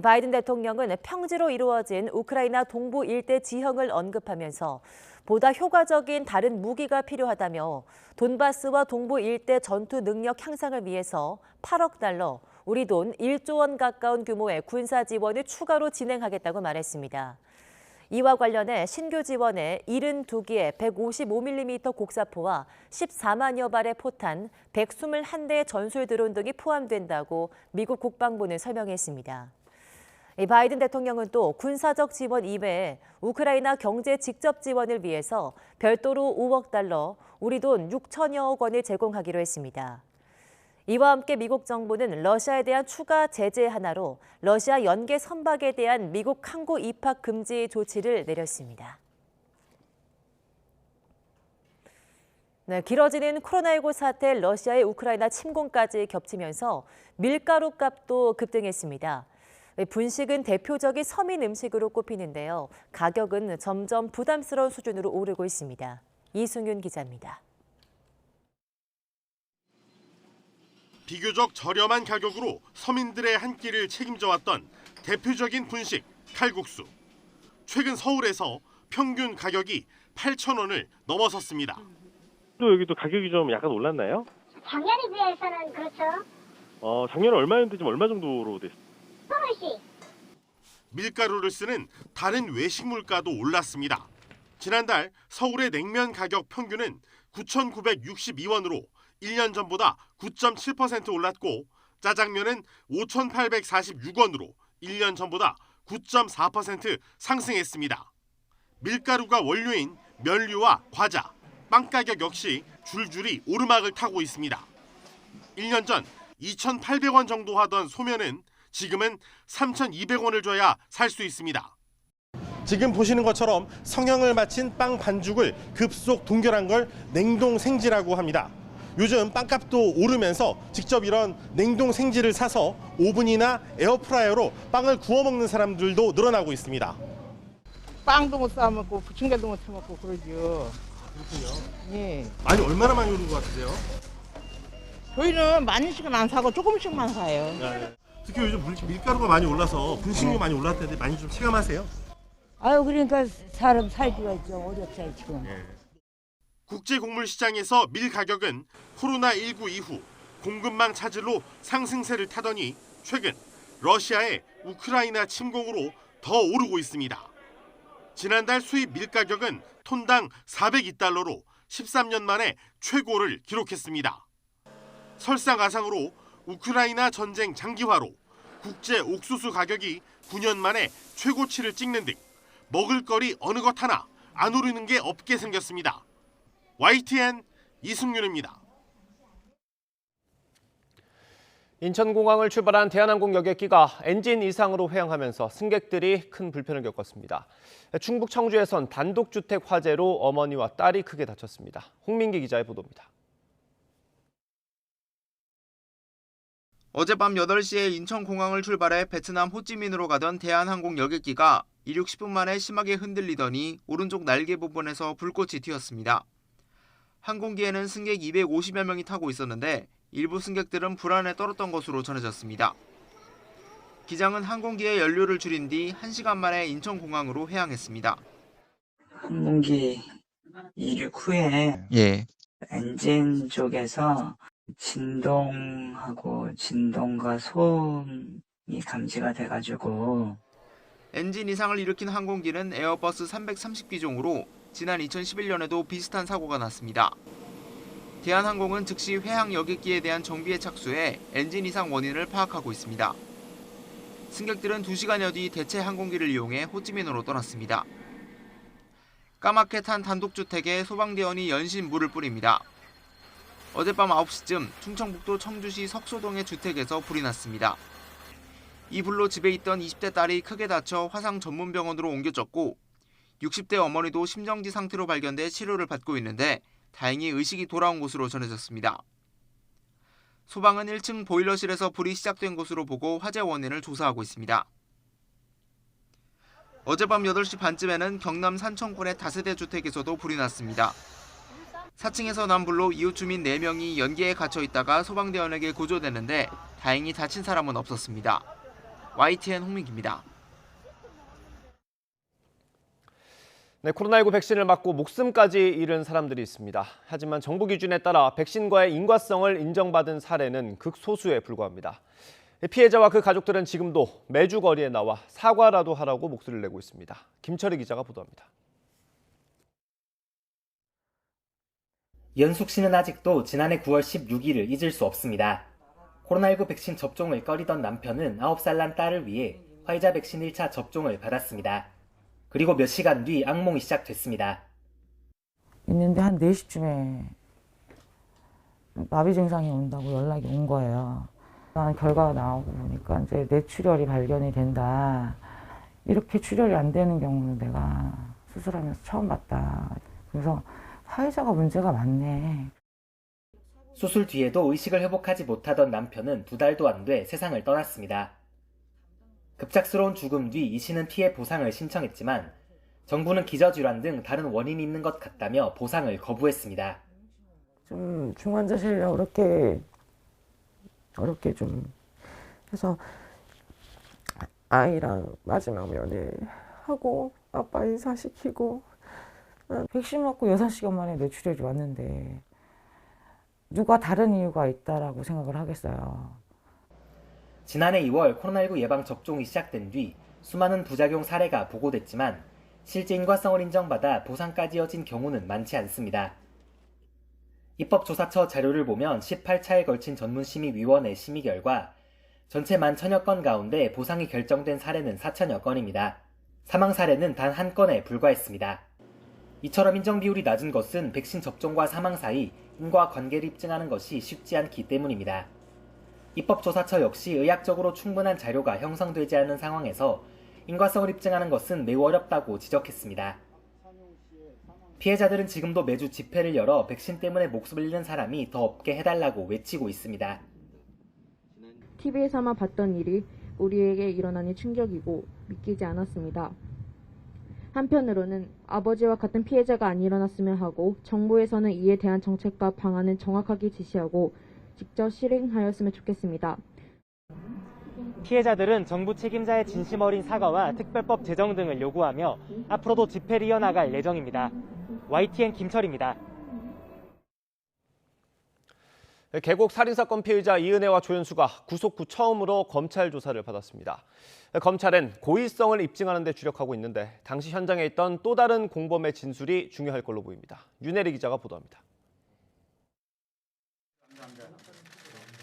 바이든 대통령은 평지로 이루어진 우크라이나 동부 일대 지형을 언급하면서 보다 효과적인 다른 무기가 필요하다며 돈바스와 동부 일대 전투 능력 향상을 위해서 8억 달러, 우리 돈 1조 원 가까운 규모의 군사 지원을 추가로 진행하겠다고 말했습니다. 이와 관련해 신규 지원에 72개의 155mm 곡사포와 14만여 발의 포탄, 121대의 전술 드론 등이 포함된다고 미국 국방부는 설명했습니다. 바이든 대통령은 또 군사적 지원 이외에 우크라이나 경제 직접 지원을 위해서 별도로 5억 달러, 우리 돈 6천여억 원을 제공하기로 했습니다. 이와 함께 미국 정부는 러시아에 대한 추가 제재 하나로 러시아 연계 선박에 대한 미국 항구 입학 금지 조치를 내렸습니다. 네, 길어지는 코로나19 사태, 러시아의 우크라이나 침공까지 겹치면서 밀가루 값도 급등했습니다. 분식은 대표적인 서민 음식으로 꼽히는데요. 가격은 점점 부담스러운 수준으로 오르고 있습니다. 이승윤 기자입니다. 비교적 저렴한 가격으로 서민들의 한 끼를 책임져왔던 대표적인 분식, 칼국수. 최근 서울에서 평균 가격이 8,000원을 넘어섰습니다. 또 여기도 가격이 좀 약간 올랐나요? 작년에 비해서는 그렇죠. 작년에 얼마였는데 지금 얼마 정도로 됐어요? 10원씩. 밀가루를 쓰는 다른 외식 물가도 올랐습니다. 지난달 서울의 냉면 가격 평균은 9,962원으로 1년 전보다 9.7% 올랐고 짜장면은 5,846원으로 1년 전보다 9.4% 상승했습니다. 밀가루가 원료인 면류와 과자, 빵 가격 역시 줄줄이 오르막을 타고 있습니다. 1년 전 2,800원 정도 하던 소면은 지금은 3,200원을 줘야 살 수 있습니다. 지금 보시는 것처럼 성형을 마친 빵 반죽을 급속 동결한 걸 냉동 생지라고 합니다. 요즘 빵값도 오르면서 직접 이런 냉동 생지를 사서 오븐이나 에어프라이어로 빵을 구워 먹는 사람들도 늘어나고 있습니다. 빵도 못 싸 먹고 부침개도 못 해 먹고 그러죠. 그렇군요. 예. 아니 얼마나 많이 오른 것 같으세요? 저희는 많이씩은 안 사고 조금씩만 사요. 네. 특히 요즘 밀가루가 많이 올라서 분식료 많이 올랐을 텐데 많이 좀 체감하세요? 아유 그러니까 사람 살기가 좀 어렵죠 지금. 국제곡물시장에서 밀 가격은 코로나19 이후 공급망 차질로 상승세를 타더니 최근 러시아의 우크라이나 침공으로 더 오르고 있습니다. 지난달 수입 밀 가격은 톤당 402달러로 13년 만에 최고를 기록했습니다. 설상가상으로 우크라이나 전쟁 장기화로 국제 옥수수 가격이 9년 만에 최고치를 찍는 등 먹을거리 어느 것 하나 안 오르는 게 없게 생겼습니다. YTN 이승윤입니다. 인천공항을 출발한 대한항공 여객기가 엔진 이상으로 회항하면서 승객들이 큰 불편을 겪었습니다. 충북 청주에선 단독주택 화재로 어머니와 딸이 크게 다쳤습니다. 홍민기 기자의 보도입니다. 어젯밤 8시에 인천공항을 출발해 베트남 호찌민으로 가던 대한항공 여객기가 이륙 10분 만에 심하게 흔들리더니 오른쪽 날개 부분에서 불꽃이 튀었습니다. 항공기에는 승객 250여 명이 타고 있었는데 일부 승객들은 불안에 떨었던 것으로 전해졌습니다. 기장은 항공기의 연료를 줄인 뒤 1시간 만에 인천공항으로 회항했습니다. 항공기 이륙 후에 엔진 쪽에서 진동과 소음이 감지가 돼가지고 엔진 이상을 일으킨 항공기는 에어버스 330기종으로 지난 2011년에도 비슷한 사고가 났습니다. 대한항공은 즉시 회항 여객기에 대한 정비에 착수해 엔진 이상 원인을 파악하고 있습니다. 승객들은 2시간여 뒤 대체 항공기를 이용해 호찌민으로 떠났습니다. 까맣게 탄 단독주택에 소방대원이 연신 물을 뿌립니다. 어젯밤 9시쯤 충청북도 청주시 석소동의 주택에서 불이 났습니다. 이 불로 집에 있던 20대 딸이 크게 다쳐 화상 전문병원으로 옮겨졌고 60대 어머니도 심정지 상태로 발견돼 치료를 받고 있는데 다행히 의식이 돌아온 것으로 전해졌습니다. 소방은 1층 보일러실에서 불이 시작된 것으로 보고 화재 원인을 조사하고 있습니다. 어젯밤 8시 반쯤에는 경남 산청군의 다세대 주택에서도 불이 났습니다. 4층에서 난 불로 이웃 주민 4명이 연기에 갇혀 있다가 소방대원에게 구조됐는데 다행히 다친 사람은 없었습니다. YTN 홍민기입니다. 네, 코로나19 백신을 맞고 목숨까지 잃은 사람들이 있습니다. 하지만 정부 기준에 따라 백신과의 인과성을 인정받은 사례는 극소수에 불과합니다. 피해자와 그 가족들은 지금도 매주 거리에 나와 사과라도 하라고 목소리를 내고 있습니다. 김철희 기자가 보도합니다. 연숙 씨는 아직도 지난해 9월 16일을 잊을 수 없습니다. 코로나19 백신 접종을 꺼리던 남편은 9살 난 딸을 위해 화이자 백신 1차 접종을 받았습니다. 그리고 몇 시간 뒤 악몽이 시작됐습니다. 있는데 한 4시쯤에 마비 증상이 온다고 연락이 온 거예요. 결과가 나오고 보니까 이제 뇌출혈이 발견이 된다. 이렇게 출혈이 안 되는 경우는 내가 수술하면서 처음 봤다. 그래서 화이자가 문제가 많네. 수술 뒤에도 의식을 회복하지 못하던 남편은 2달도 안 돼 세상을 떠났습니다. 급작스러운 죽음 뒤 이 씨는 피해 보상을 신청했지만 정부는 기저질환 등 다른 원인이 있는 것 같다며 보상을 거부했습니다. 좀 중환자실에 어렵게 좀 해서 아이랑 마지막 면회하고 아빠 인사시키고 백신 맞고 6시간 만에 뇌출혈이 왔는데 누가 다른 이유가 있다라고 생각을 하겠어요. 지난해 2월 코로나19 예방 접종이 시작된 뒤 수많은 부작용 사례가 보고됐지만 실제 인과성을 인정받아 보상까지 이어진 경우는 많지 않습니다. 입법조사처 자료를 보면 18차에 걸친 전문심의위원회 심의 결과 전체 11,000여 건 가운데 보상이 결정된 사례는 4,000여 건입니다. 사망 사례는 단 1건에 불과했습니다. 이처럼 인정 비율이 낮은 것은 백신 접종과 사망 사이 인과관계를 입증하는 것이 쉽지 않기 때문입니다. 입법조사처 역시 의학적으로 충분한 자료가 형성되지 않은 상황에서 인과성을 입증하는 것은 매우 어렵다고 지적했습니다. 피해자들은 지금도 매주 집회를 열어 백신 때문에 목숨을 잃는 사람이 더 없게 해달라고 외치고 있습니다. TV에서만 봤던 일이 우리에게 일어나니 충격이고 믿기지 않았습니다. 한편으로는 아버지와 같은 피해자가 안 일어났으면 하고 정부에서는 이에 대한 정책과 방안을 정확하게 지시하고 직접 실행하였으면 좋겠습니다. 피해자들은 정부 책임자의 진심 어린 사과와 특별법 제정 등을 요구하며 앞으로도 집회를 이어나갈 예정입니다. YTN 김철입니다. 계곡 살인사건 피의자 이은혜와 조현수가 구속 후 처음으로 검찰 조사를 받았습니다. 검찰은 고의성을 입증하는 데 주력하고 있는데 당시 현장에 있던 또 다른 공범의 진술이 중요할 걸로 보입니다. 윤혜리 기자가 보도합니다.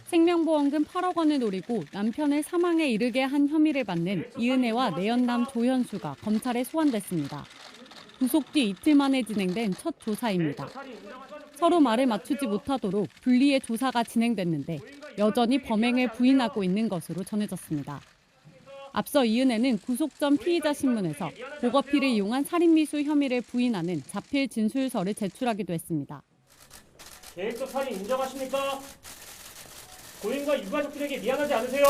생명보험금 8억 원을 노리고 남편을 사망에 이르게 한 혐의를 받는 이은혜와 내연남 조현수가 검찰에 소환됐습니다. 구속 뒤 이틀 만에 진행된 첫 조사입니다. 서로 말을 맞추지 못하도록 분리의 조사가 진행됐는데 여전히 범행을 부인하고 있는 것으로 전해졌습니다. 앞서 이은혜는 구속 전 피의자 신문에서 보거피를 이용한 살인미수 혐의를 부인하는 자필 진술서를 제출하기도 했습니다. 계획적 살인 인정하십니까? 고인과 유가족들에게 미안하지 않으세요?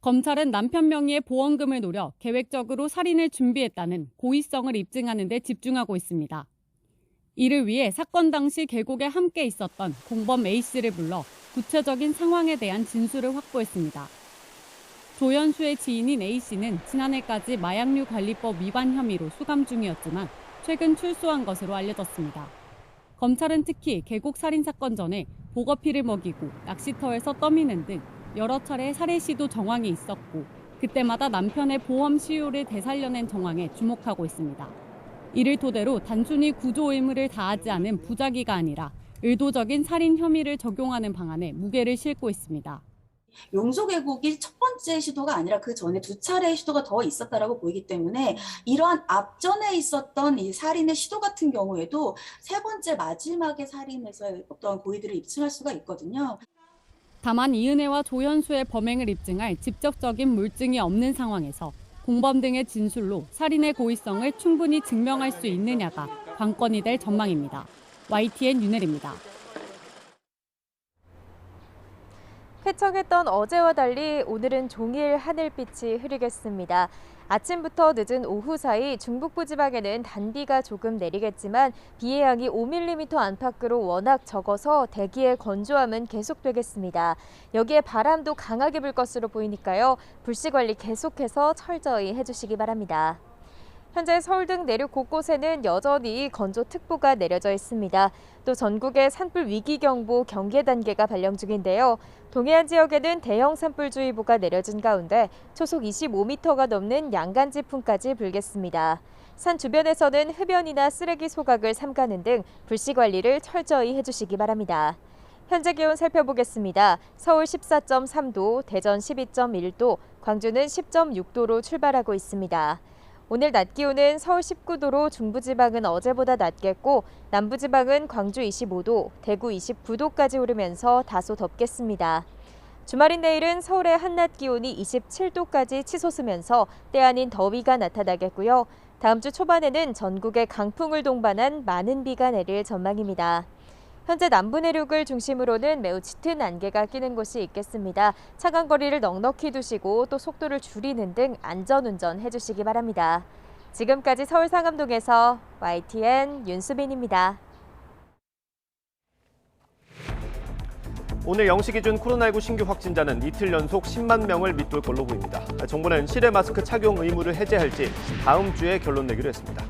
검찰은 남편 명의의 보험금을 노려 계획적으로 살인을 준비했다는 고의성을 입증하는 데 집중하고 있습니다. 이를 위해 사건 당시 계곡에 함께 있었던 공범 A씨를 불러 구체적인 상황에 대한 진술을 확보했습니다. 조연수의 지인인 A씨는 지난해까지 마약류 관리법 위반 혐의로 수감 중이었지만 최근 출소한 것으로 알려졌습니다. 검찰은 특히 계곡 살인 사건 전에 보거피를 먹이고 낚시터에서 떠미는 등 여러 차례 살해 시도 정황이 있었고 그때마다 남편의 보험 시효를 되살려낸 정황에 주목하고 있습니다. 이를 토대로 단순히 구조 의무를 다하지 않은 부작위가 아니라 의도적인 살인 혐의를 적용하는 방안에 무게를 싣고 있습니다. 용소 계곡이 첫 번째 시도가 아니라 그 전에 두 차례의 시도가 더 있었다라고 보이기 때문에 이러한 앞전에 있었던 이 살인의 시도 같은 경우에도 세 번째 마지막에 살인에서의 어떤 고의들을 입증할 수가 있거든요. 다만 이은혜와 조연수의 범행을 입증할 직접적인 물증이 없는 상황에서 공범 등의 진술로 살인의 고의성을 충분히 증명할 수 있느냐가 관건이 될 전망입니다. YTN 윤혜리입니다. 쾌청했던 어제와 달리 오늘은 종일 하늘빛이 흐리겠습니다. 아침부터 늦은 오후 사이 중북부 지방에는 단비가 조금 내리겠지만 비의 양이 5mm 안팎으로 워낙 적어서 대기의 건조함은 계속되겠습니다. 여기에 바람도 강하게 불 것으로 보이니까요. 불씨 관리 계속해서 철저히 해주시기 바랍니다. 현재 서울 등 내륙 곳곳에는 여전히 건조특보가 내려져 있습니다. 또 전국에 산불 위기경보 경계 단계가 발령 중인데요. 동해안 지역에는 대형 산불주의보가 내려진 가운데 초속 25m가 넘는 양간지풍까지 불겠습니다. 산 주변에서는 흡연이나 쓰레기 소각을 삼가는 등 불씨 관리를 철저히 해주시기 바랍니다. 현재 기온 살펴보겠습니다. 서울 14.3도, 대전 12.1도, 광주는 10.6도로 출발하고 있습니다. 오늘 낮 기온은 서울 19도로 중부지방은 어제보다 낮겠고 남부지방은 광주 25도, 대구 29도까지 오르면서 다소 덥겠습니다. 주말인 내일은 서울의 한낮 기온이 27도까지 치솟으면서 때 아닌 더위가 나타나겠고요. 다음 주 초반에는 전국에 강풍을 동반한 많은 비가 내릴 전망입니다. 현재 남부 내륙을 중심으로는 매우 짙은 안개가 끼는 곳이 있겠습니다. 차간 거리를 넉넉히 두시고 또 속도를 줄이는 등 안전운전 해주시기 바랍니다. 지금까지 서울 상암동에서 YTN 윤수빈입니다. 오늘 0시 기준 코로나19 신규 확진자는 이틀 연속 10만 명을 밑돌 걸로 보입니다. 정부는 실외 마스크 착용 의무를 해제할지 다음 주에 결론 내기로 했습니다.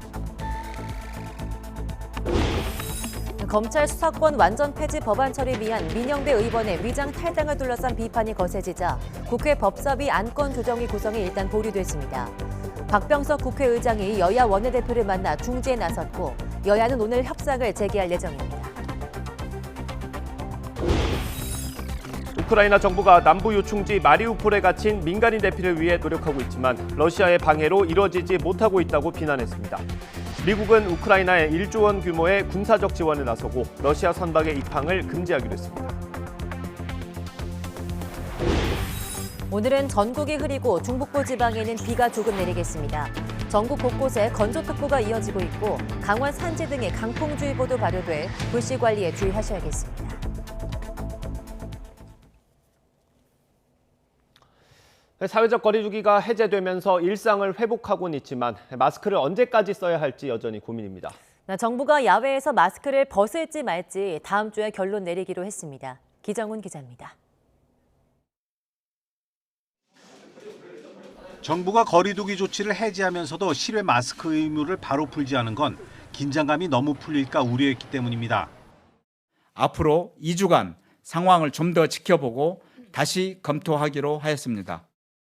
검찰 수사권 완전 폐지 법안 처리 위한 민영배 의원의 위장 탈당을 둘러싼 비판이 거세지자 국회 법사위 안건 조정위 구성이 일단 보류됐습니다. 박병석 국회의장이 여야 원내대표를 만나 중재에 나섰고 여야는 오늘 협상을 재개할 예정입니다. 우크라이나 정부가 남부 요충지 마리우폴에 갇힌 민간인 대피를 위해 노력하고 있지만 러시아의 방해로 이뤄지지 못하고 있다고 비난했습니다. 미국은 우크라이나에 1조 원 규모의 군사적 지원에 나서고 러시아 선박의 입항을 금지하기로 했습니다. 오늘은 전국이 흐리고 중북부 지방에는 비가 조금 내리겠습니다. 전국 곳곳에 건조특보가 이어지고 있고 강원 산지 등에 강풍주의보도 발효돼 불씨 관리에 주의하셔야겠습니다. 사회적 거리두기가 해제되면서 일상을 회복하고는 있지만 마스크를 언제까지 써야 할지 여전히 고민입니다. 정부가 야외에서 마스크를 벗을지 말지 다음 주에 결론 내리기로 했습니다. 기정훈 기자입니다. 정부가 거리두기 조치를 해제하면서도 실외 마스크 의무를 바로 풀지 않은 건 긴장감이 너무 풀릴까 우려했기 때문입니다. 앞으로 2주간 상황을 좀 더 지켜보고 다시 검토하기로 하였습니다.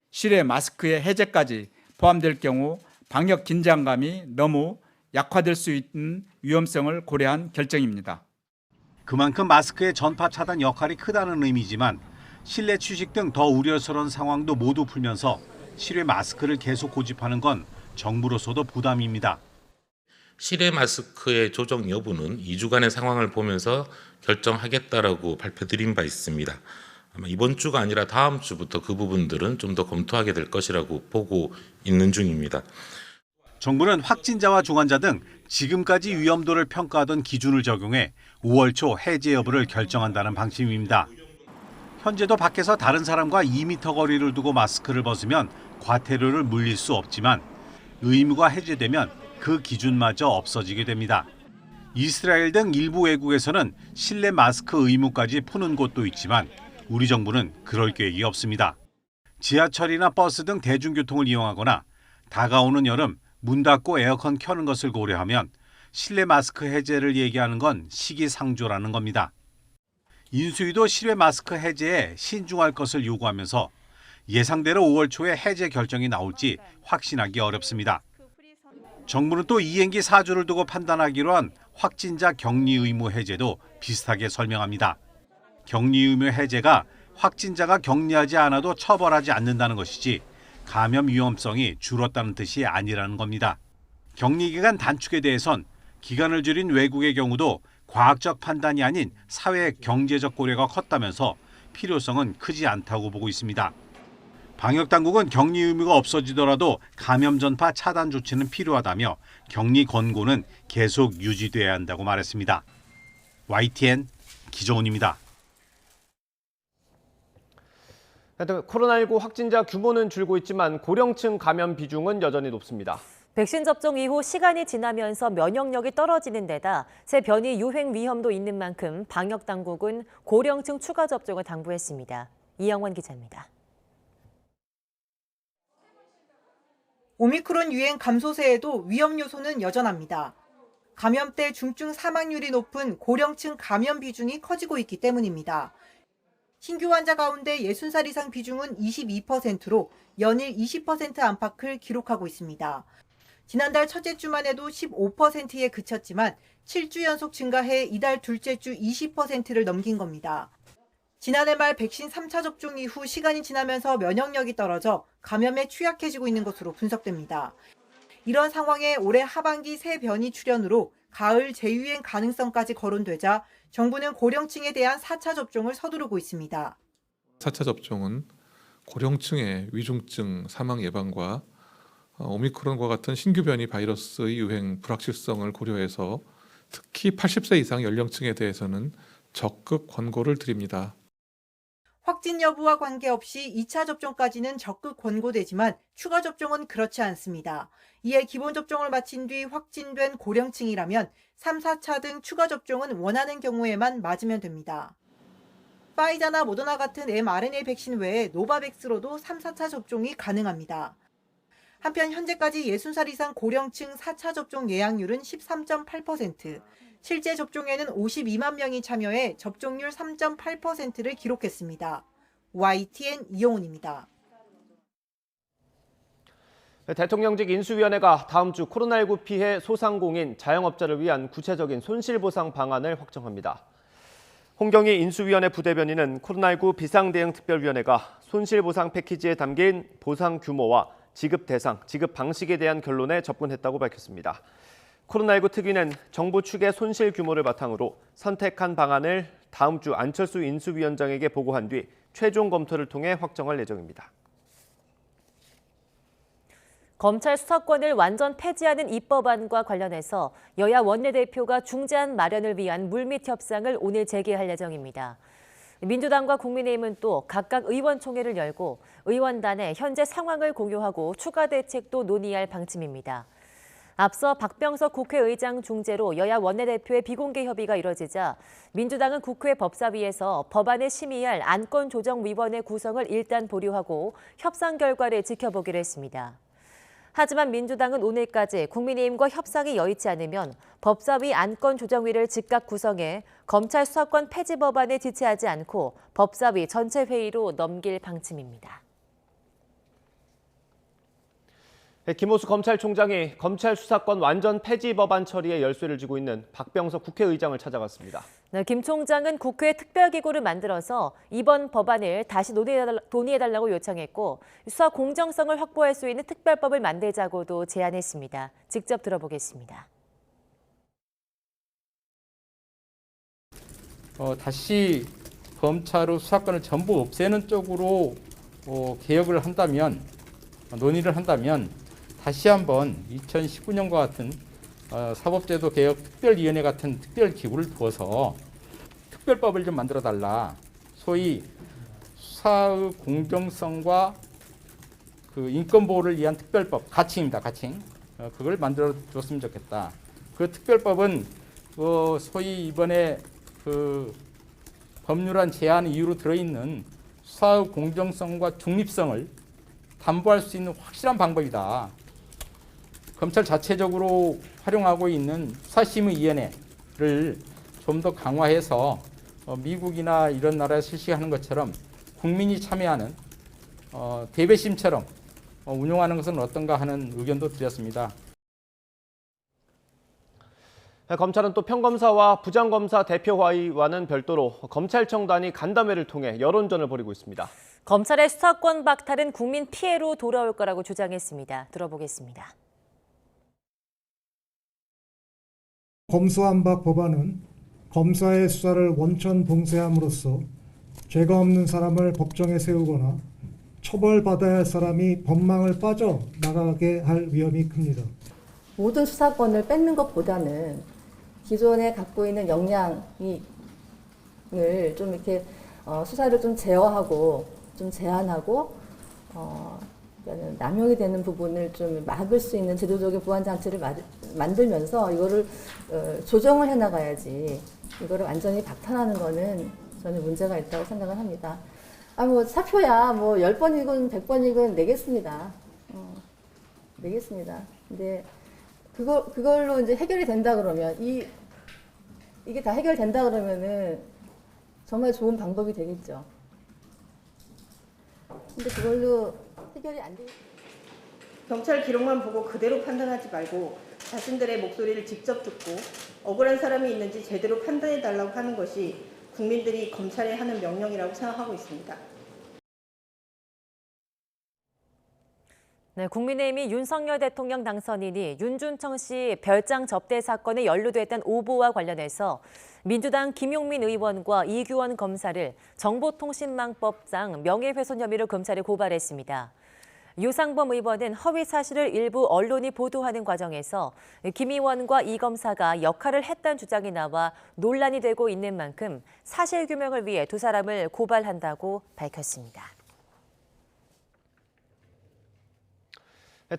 실외 마스크의 해제까지 포함될 경우 방역 긴장감이 너무 약화될 수 있는 위험성을 고려한 결정입니다. 그만큼 마스크의 전파 차단 역할이 크다는 의미지만 실내 취식 등 더 우려스러운 상황도 모두 풀면서 실외 마스크를 계속 고집하는 건 정부로서도 부담입니다. 실외 마스크의 조정 여부는 2주간의 상황을 보면서 결정하겠다라고 발표드린 바 있습니다. 아마 이번 주가 아니라 다음 주부터 그 부분들은 좀 더 검토하게 될 것이라고 보고 있는 중입니다. 정부는 확진자와 중환자 등 지금까지 위험도를 평가하던 기준을 적용해 5월 초 해제 여부를 결정한다는 방침입니다. 현재도 밖에서 다른 사람과 2m 거리를 두고 마스크를 벗으면 과태료를 물릴 수 없지만 의무가 해제되면 그 기준마저 없어지게 됩니다. 이스라엘 등 일부 외국에서는 실내 마스크 의무까지 푸는 곳도 있지만 우리 정부는 그럴 계획이 없습니다. 지하철이나 버스 등 대중교통을 이용하거나 다가오는 여름 문 닫고 에어컨 켜는 것을 고려하면 실내 마스크 해제를 얘기하는 건 시기상조라는 겁니다. 인수위도 실외 마스크 해제에 신중할 것을 요구하면서 예상대로 5월 초에 해제 결정이 나올지 확신하기 어렵습니다. 정부는 또 이행기 사주를 두고 판단하기로 한 확진자 격리 의무 해제도 비슷하게 설명합니다. 격리 의무 해제가 확진자가 격리하지 않아도 처벌하지 않는다는 것이지 감염 위험성이 줄었다는 뜻이 아니라는 겁니다. 격리 기간 단축에 대해선 기간을 줄인 외국의 경우도 과학적 판단이 아닌 사회 경제적 고려가 컸다면서 필요성은 크지 않다고 보고 있습니다. 방역당국은 격리 의무가 없어지더라도 감염 전파 차단 조치는 필요하다며 격리 권고는 계속 유지돼야 한다고 말했습니다. YTN 기정훈입니다. 코로나19 확진자 규모는 줄고 있지만 고령층 감염 비중은 여전히 높습니다. 백신 접종 이후 시간이 지나면서 면역력이 떨어지는 데다 새 변이 유행 위험도 있는 만큼 방역 당국은 고령층 추가 접종을 당부했습니다. 이영원 기자입니다. 오미크론 유행 감소세에도 위험 요소는 여전합니다. 감염때 중증 사망률이 높은 고령층 감염 비중이 커지고 있기 때문입니다. 신규 환자 가운데 60살 이상 비중은 22%로 연일 20% 안팎을 기록하고 있습니다. 지난달 첫째 주만 해도 15%에 그쳤지만 7주 연속 증가해 이달 둘째 주 20%를 넘긴 겁니다. 지난해 말 백신 3차 접종 이후 시간이 지나면서 면역력이 떨어져 감염에 취약해지고 있는 것으로 분석됩니다. 이런 상황에 올해 하반기 새 변이 출현으로 가을 재유행 가능성까지 거론되자 정부는 고령층에 대한 4차 접종을 서두르고 있습니다. 4차 접종은 고령층의 위중증 사망 예방과 오미크론과 같은 신규 변이 바이러스의 유행 불확실성을 고려해서 특히 80세 이상 연령층에 대해서는 적극 권고를 드립니다. 확진 여부와 관계없이 2차 접종까지는 적극 권고되지만 추가 접종은 그렇지 않습니다. 이에 기본 접종을 마친 뒤 확진된 고령층이라면 3, 4차 등 추가 접종은 원하는 경우에만 맞으면 됩니다. 파이자나 모더나 같은 mRNA 백신 외에 노바백스로도 3, 4차 접종이 가능합니다. 한편 현재까지 60살 이상 고령층 4차 접종 예약률은 13.8%, 실제 접종에는 52만 명이 참여해 접종률 3.8%를 기록했습니다. YTN 이용훈입니다. 대통령직 인수위원회가 다음 주 코로나19 피해 소상공인, 자영업자를 위한 구체적인 손실보상 방안을 확정합니다. 홍경희 인수위원회 부대변인은 코로나19 비상대응특별위원회가 손실보상 패키지에 담긴 보상 규모와 지급 대상, 지급 방식에 대한 결론에 접근했다고 밝혔습니다. 코로나19 특위는 정부 측의 손실 규모를 바탕으로 선택한 방안을 다음 주 안철수 인수위원장에게 보고한 뒤 최종 검토를 통해 확정할 예정입니다. 검찰 수사권을 완전 폐지하는 입법안과 관련해서 여야 원내대표가 중재안 마련을 위한 물밑 협상을 오늘 재개할 예정입니다. 민주당과 국민의힘은 또 각각 의원총회를 열고 의원단의 현재 상황을 공유하고 추가 대책도 논의할 방침입니다. 앞서 박병석 국회의장 중재로 여야 원내대표의 비공개 협의가 이뤄지자 민주당은 국회 법사위에서 법안을 심의할 안건조정위원회 구성을 일단 보류하고 협상 결과를 지켜보기로 했습니다. 하지만 민주당은 오늘까지 국민의힘과 협상이 여의치 않으면 법사위 안건조정위를 즉각 구성해 검찰 수사권 폐지 법안에 지체하지 않고 법사위 전체 회의로 넘길 방침입니다. 김호수 검찰총장이 검찰 수사권 완전 폐지 법안 처리에 열쇠를 쥐고 있는 박병석 국회의장을 찾아갔습니다. 네, 김 총장은 국회 특별기구를 만들어서 이번 법안을 다시 논의해달라고 요청했고 수사 공정성을 확보할 수 있는 특별법을 만들자고도 제안했습니다. 직접 들어보겠습니다. 다시 검찰의 수사권을 전부 없애는 쪽으로 개혁을 한다면, 논의를 한다면 다시 한번 2019년과 같은 사법제도 개혁 특별위원회 같은 특별기구를 두어서 특별법을 좀 만들어 달라. 소위 수사의 공정성과 그 인권 보호를 위한 특별법, 가칭입니다. 가칭. 그걸 만들어 줬으면 좋겠다. 그 특별법은 소위 이번에 그 법률안 제안 이유로 들어있는 수사의 공정성과 중립성을 담보할 수 있는 확실한 방법이다. 검찰 자체적으로 활용하고 있는 수사심의위원회를 좀 더 강화해서 미국이나 이런 나라에 실시하는 것처럼 국민이 참여하는 대배심처럼 운용하는 것은 어떤가 하는 의견도 드렸습니다. 검찰은 또 평검사와 부장검사 대표와는 별도로 검찰청단위 간담회를 통해 여론전을 벌이고 있습니다. 검찰의 수사권 박탈은 국민 피해로 돌아올 거라고 주장했습니다. 들어보겠습니다. 검수완박 법안은 검사의 수사를 원천 봉쇄함으로써 죄가 없는 사람을 법정에 세우거나 처벌받아야 할 사람이 법망을 빠져나가게 할 위험이 큽니다. 모든 수사권을 뺏는 것보다는 기존에 갖고 있는 역량을 좀 이렇게 수사를 좀 제어하고 좀 제한하고 남용이 되는 부분을 좀 막을 수 있는 제도적인 보완 장치를 만들면서 이거를 조정을 해나가야지 이거를 완전히 박탈하는 거는 저는 문제가 있다고 생각을 합니다. 뭐 사표야 뭐 10번이건 100번이건 내겠습니다. 내겠습니다. 근데 그걸로 이제 해결이 된다 그러면 이게 다 해결된다 그러면은 정말 좋은 방법이 되겠죠. 근데 그걸로 해결이 안 되겠죠. 경찰 기록만 보고 그대로 판단하지 말고 자신들의 목소리를 직접 듣고 억울한 사람이 있는지 제대로 판단해달라고 하는 것이 국민들이 검찰에 하는 명령이라고 생각하고 있습니다. 네, 국민의힘이 윤석열 대통령 당선인이 윤준청 씨 별장 접대 사건에 연루됐던 오보와 관련해서 민주당 김용민 의원과 이규원 검사를 정보통신망법상 명예훼손 혐의로 검찰에 고발했습니다. 유상범 의원은 허위 사실을 일부 언론이 보도하는 과정에서 김 의원과 이 검사가 역할을 했다는 주장이 나와 논란이 되고 있는 만큼 사실규명을 위해 두 사람을 고발한다고 밝혔습니다.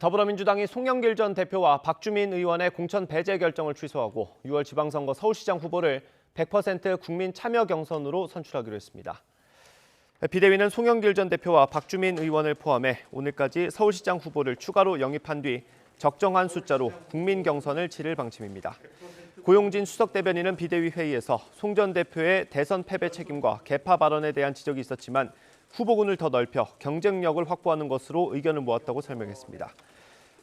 더불어민주당이 송영길 전 대표와 박주민 의원의 공천 배제 결정을 취소하고 6월 지방선거 서울시장 후보를 100% 국민 참여 경선으로 선출하기로 했습니다. 비대위는 송영길 전 대표와 박주민 의원을 포함해 오늘까지 서울시장 후보를 추가로 영입한 뒤 적정한 숫자로 국민 경선을 치를 방침입니다. 고용진 수석 대변인은 비대위 회의에서 송 전 대표의 대선 패배 책임과 개파 발언에 대한 지적이 있었지만 후보군을 더 넓혀 경쟁력을 확보하는 것으로 의견을 모았다고 설명했습니다.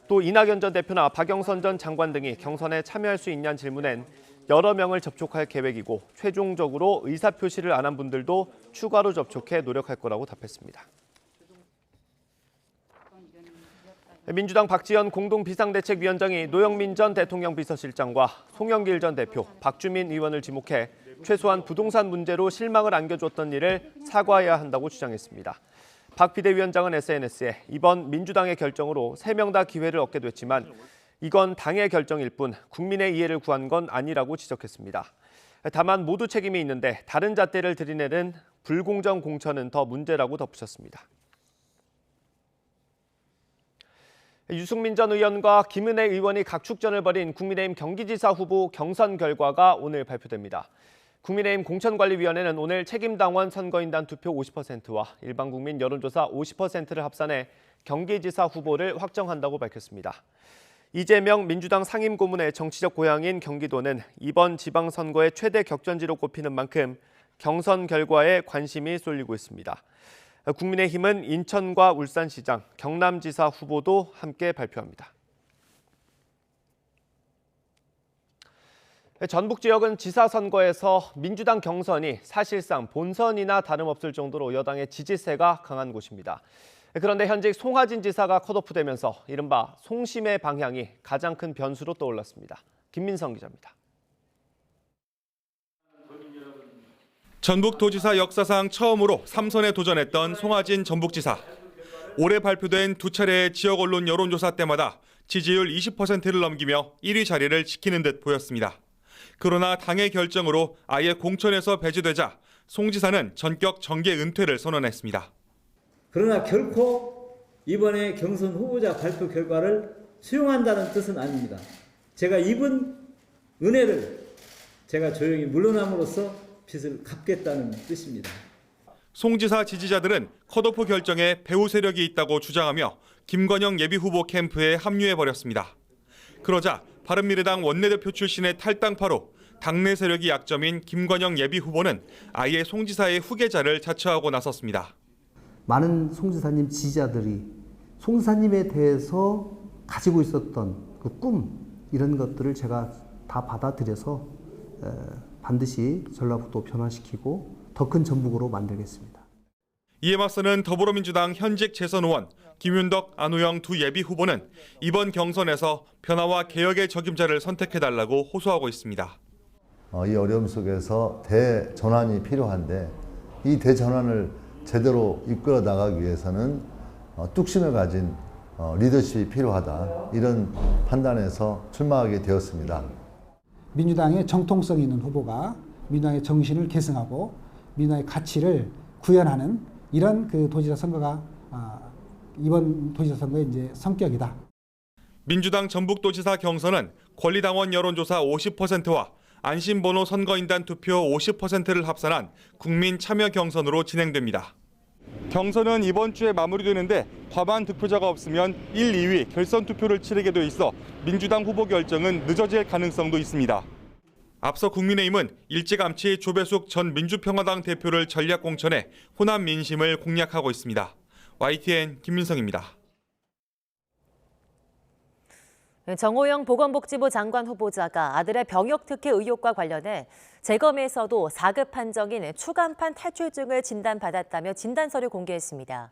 또 이낙연 전 대표나 박영선 전 장관 등이 경선에 참여할 수 있냐는 질문엔 여러 명을 접촉할 계획이고 최종적으로 의사표시를 안 한 분들도 추가로 접촉해 노력할 거라고 답했습니다. 민주당 박지원 공동비상대책위원장이 노영민 전 대통령 비서실장과 송영길 전 대표, 박주민 의원을 지목해 최소한 부동산 문제로 실망을 안겨줬던 일을 사과해야 한다고 주장했습니다. 박 비대위원장은 SNS에 이번 민주당의 결정으로 3명 다 기회를 얻게 됐지만 이건 당의 결정일 뿐 국민의 이해를 구한 건 아니라고 지적했습니다. 다만 모두 책임이 있는데 다른 잣대를 들이내는 불공정 공천은 더 문제라고 덧붙였습니다. 유승민 전 의원과 김은혜 의원이 각축전을 벌인 국민의힘 경기지사 후보 경선 결과가 오늘 발표됩니다. 국민의힘 공천관리위원회는 오늘 책임당원 선거인단 투표 50%와 일반국민 여론조사 50%를 합산해 경기지사 후보를 확정한다고 밝혔습니다. 이재명 민주당 상임고문의 정치적 고향인 경기도는 이번 지방선거의 최대 격전지로 꼽히는 만큼 경선 결과에 관심이 쏠리고 있습니다. 국민의힘은 인천과 울산시장, 경남지사 후보도 함께 발표합니다. 전북 지역은 지사 선거에서 민주당 경선이 사실상 본선이나 다름없을 정도로 여당의 지지세가 강한 곳입니다. 그런데 현직 송하진 지사가 컷오프되면서 이른바 송심의 방향이 가장 큰 변수로 떠올랐습니다. 김민성 기자입니다. 전북도지사 역사상 처음으로 3선에 도전했던 송하진 전북지사. 올해 발표된 두 차례의 지역 언론 여론조사 때마다 지지율 20%를 넘기며 1위 자리를 지키는 듯 보였습니다. 그러나 당의 결정으로 아예 공천에서 배제되자 송 지사는 전격 정계 은퇴를 선언했습니다. 그러나 결코 이번에 경선 후보자 발표 결과를 수용한다는 뜻은 아닙니다. 제가 입은 은혜를 제가 조용히 물러남으로써 빚을 갚겠다는 뜻입니다. 송 지사 지지자들은 컷오프 결정에 배후 세력이 있다고 주장하며 김건영 예비후보 캠프에 합류해버렸습니다. 그러자 바른미래당 원내대표 출신의 탈당파로 당내 세력이 약점인 김건영 예비후보는 아예 송 지사의 후계자를 자처하고 나섰습니다. 많은 송 지사님 지지자들이 송 지사님에 대해서 가지고 있었던 그 꿈, 이런 것들을 제가 다 받아들여서 반드시 전라북도 변화시키고 더 큰 전북으로 만들겠습니다. 이에 맞서는 더불어민주당 현직 재선 의원 김윤덕, 안우영 두 예비 후보는 이번 경선에서 변화와 개혁의 적임자를 선택해달라고 호소하고 있습니다. 이 어려움 속에서 대전환이 필요한데 이 대전환을 제대로 이끌어 나가기 위해서는 뚝심을 가진 리더십이 필요하다, 이런 판단에서 출마하게 되었습니다. 민주당의 정통성 있는 후보가 민주당의 정신을 계승하고 민주당의 가치를 구현하는 이런 그 도지사 선거가 이번 도지사 선거의 이제 성격이다. 민주당 전북도지사 경선은 권리당원 여론조사 50%와 안심번호 선거인단 투표 50%를 합산한 국민 참여 경선으로 진행됩니다. 경선은 이번 주에 마무리되는데 과반 득표자가 없으면 1, 2위 결선 투표를 치르게 돼 있어 민주당 후보 결정은 늦어질 가능성도 있습니다. 앞서 국민의힘은 일찌감치 조배숙 전 민주평화당 대표를 전략 공천해 호남 민심을 공략하고 있습니다. YTN 김민성입니다. 정호영 보건복지부 장관 후보자가 아들의 병역 특혜 의혹과 관련해 재검에서도 4급 판정인 추간판 탈출증을 진단받았다며 진단서를 공개했습니다.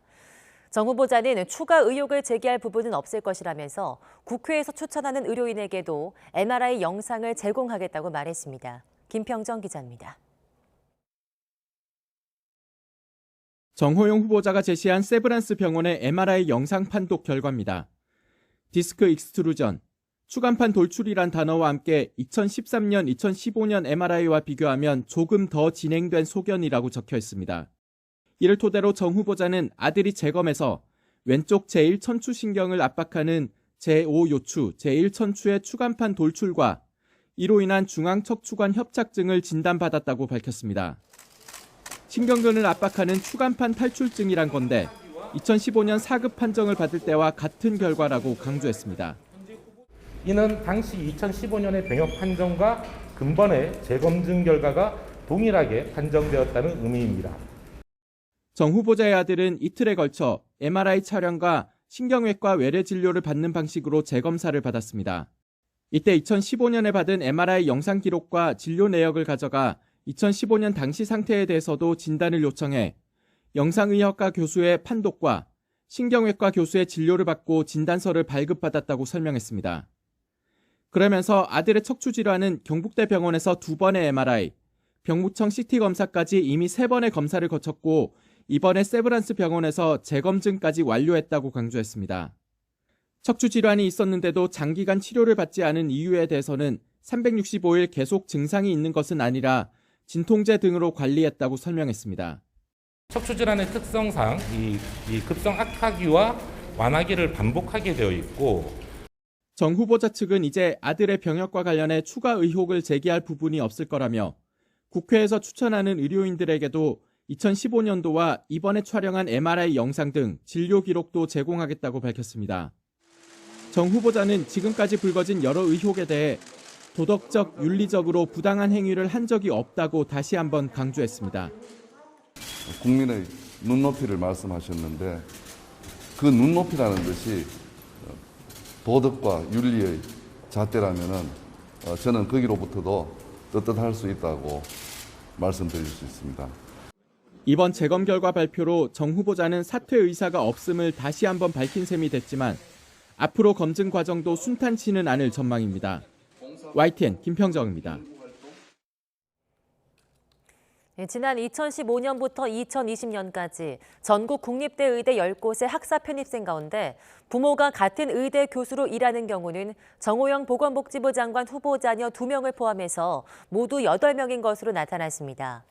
정 후보자는 추가 의혹을 제기할 부분은 없을 것이라면서 국회에서 추천하는 의료인에게도 MRI 영상을 제공하겠다고 말했습니다. 김평정 기자입니다. 정호영 후보자가 제시한 세브란스 병원의 MRI 영상 판독 결과입니다. 디스크 익스트루전, 추간판 돌출이란 단어와 함께 2013년, 2015년 MRI와 비교하면 조금 더 진행된 소견이라고 적혀 있습니다. 이를 토대로 정 후보자는 아들이 재검에서 왼쪽 제1천추신경을 압박하는 제5요추, 제1천추의 추간판 돌출과 이로 인한 중앙척추관 협착증을 진단받았다고 밝혔습니다. 신경근을 압박하는 추간판 탈출증이란 건데 2015년 4급 판정을 받을 때와 같은 결과라고 강조했습니다. 이는 당시 2015년의 병역 판정과 근본의 재검증 결과가 동일하게 판정되었다는 의미입니다. 정 후보자의 아들은 이틀에 걸쳐 MRI 촬영과 신경외과 외래 진료를 받는 방식으로 재검사를 받았습니다. 이때 2015년에 받은 MRI 영상 기록과 진료 내역을 가져가 2015년 당시 상태에 대해서도 진단을 요청해 영상의학과 교수의 판독과 신경외과 교수의 진료를 받고 진단서를 발급받았다고 설명했습니다. 그러면서 아들의 척추 질환은 경북대 병원에서 2번의 MRI, 병무청 CT 검사까지 이미 3번의 검사를 거쳤고 이번에 세브란스 병원에서 재검증까지 완료했다고 강조했습니다. 척추 질환이 있었는데도 장기간 치료를 받지 않은 이유에 대해서는 365일 계속 증상이 있는 것은 아니라 진통제 등으로 관리했다고 설명했습니다. 척추 질환의 특성상 이 급성 악화기와 완화기를 반복하게 되어 있고, 정 후보자 측은 이제 아들의 병역과 관련해 추가 의혹을 제기할 부분이 없을 거라며 국회에서 추천하는 의료인들에게도 2015년도와 이번에 촬영한 MRI 영상 등 진료 기록도 제공하겠다고 밝혔습니다. 정 후보자는 지금까지 불거진 여러 의혹에 대해 도덕적, 윤리적으로 부당한 행위를 한 적이 없다고 다시 한번 강조했습니다. 국민의 눈높이를 말씀하셨는데 그 눈높이라는 것이 도덕과 윤리의 잣대라면은 저는 거기로부터도 떳떳할 수 있다고 말씀드릴 수 있습니다. 이번 재검 결과 발표로 정 후보자는 사퇴 의사가 없음을 다시 한번 밝힌 셈이 됐지만 앞으로 검증 과정도 순탄치는 않을 전망입니다. YTN 김평정입니다. 지난 2015년부터 2020년까지 전국 국립대 의대 10곳의 학사 편입생 가운데 부모가 같은 의대 교수로 일하는 경우는 정호영 보건복지부 장관 후보 자녀 2명을 포함해서 모두 8명인 것으로 나타났습니다.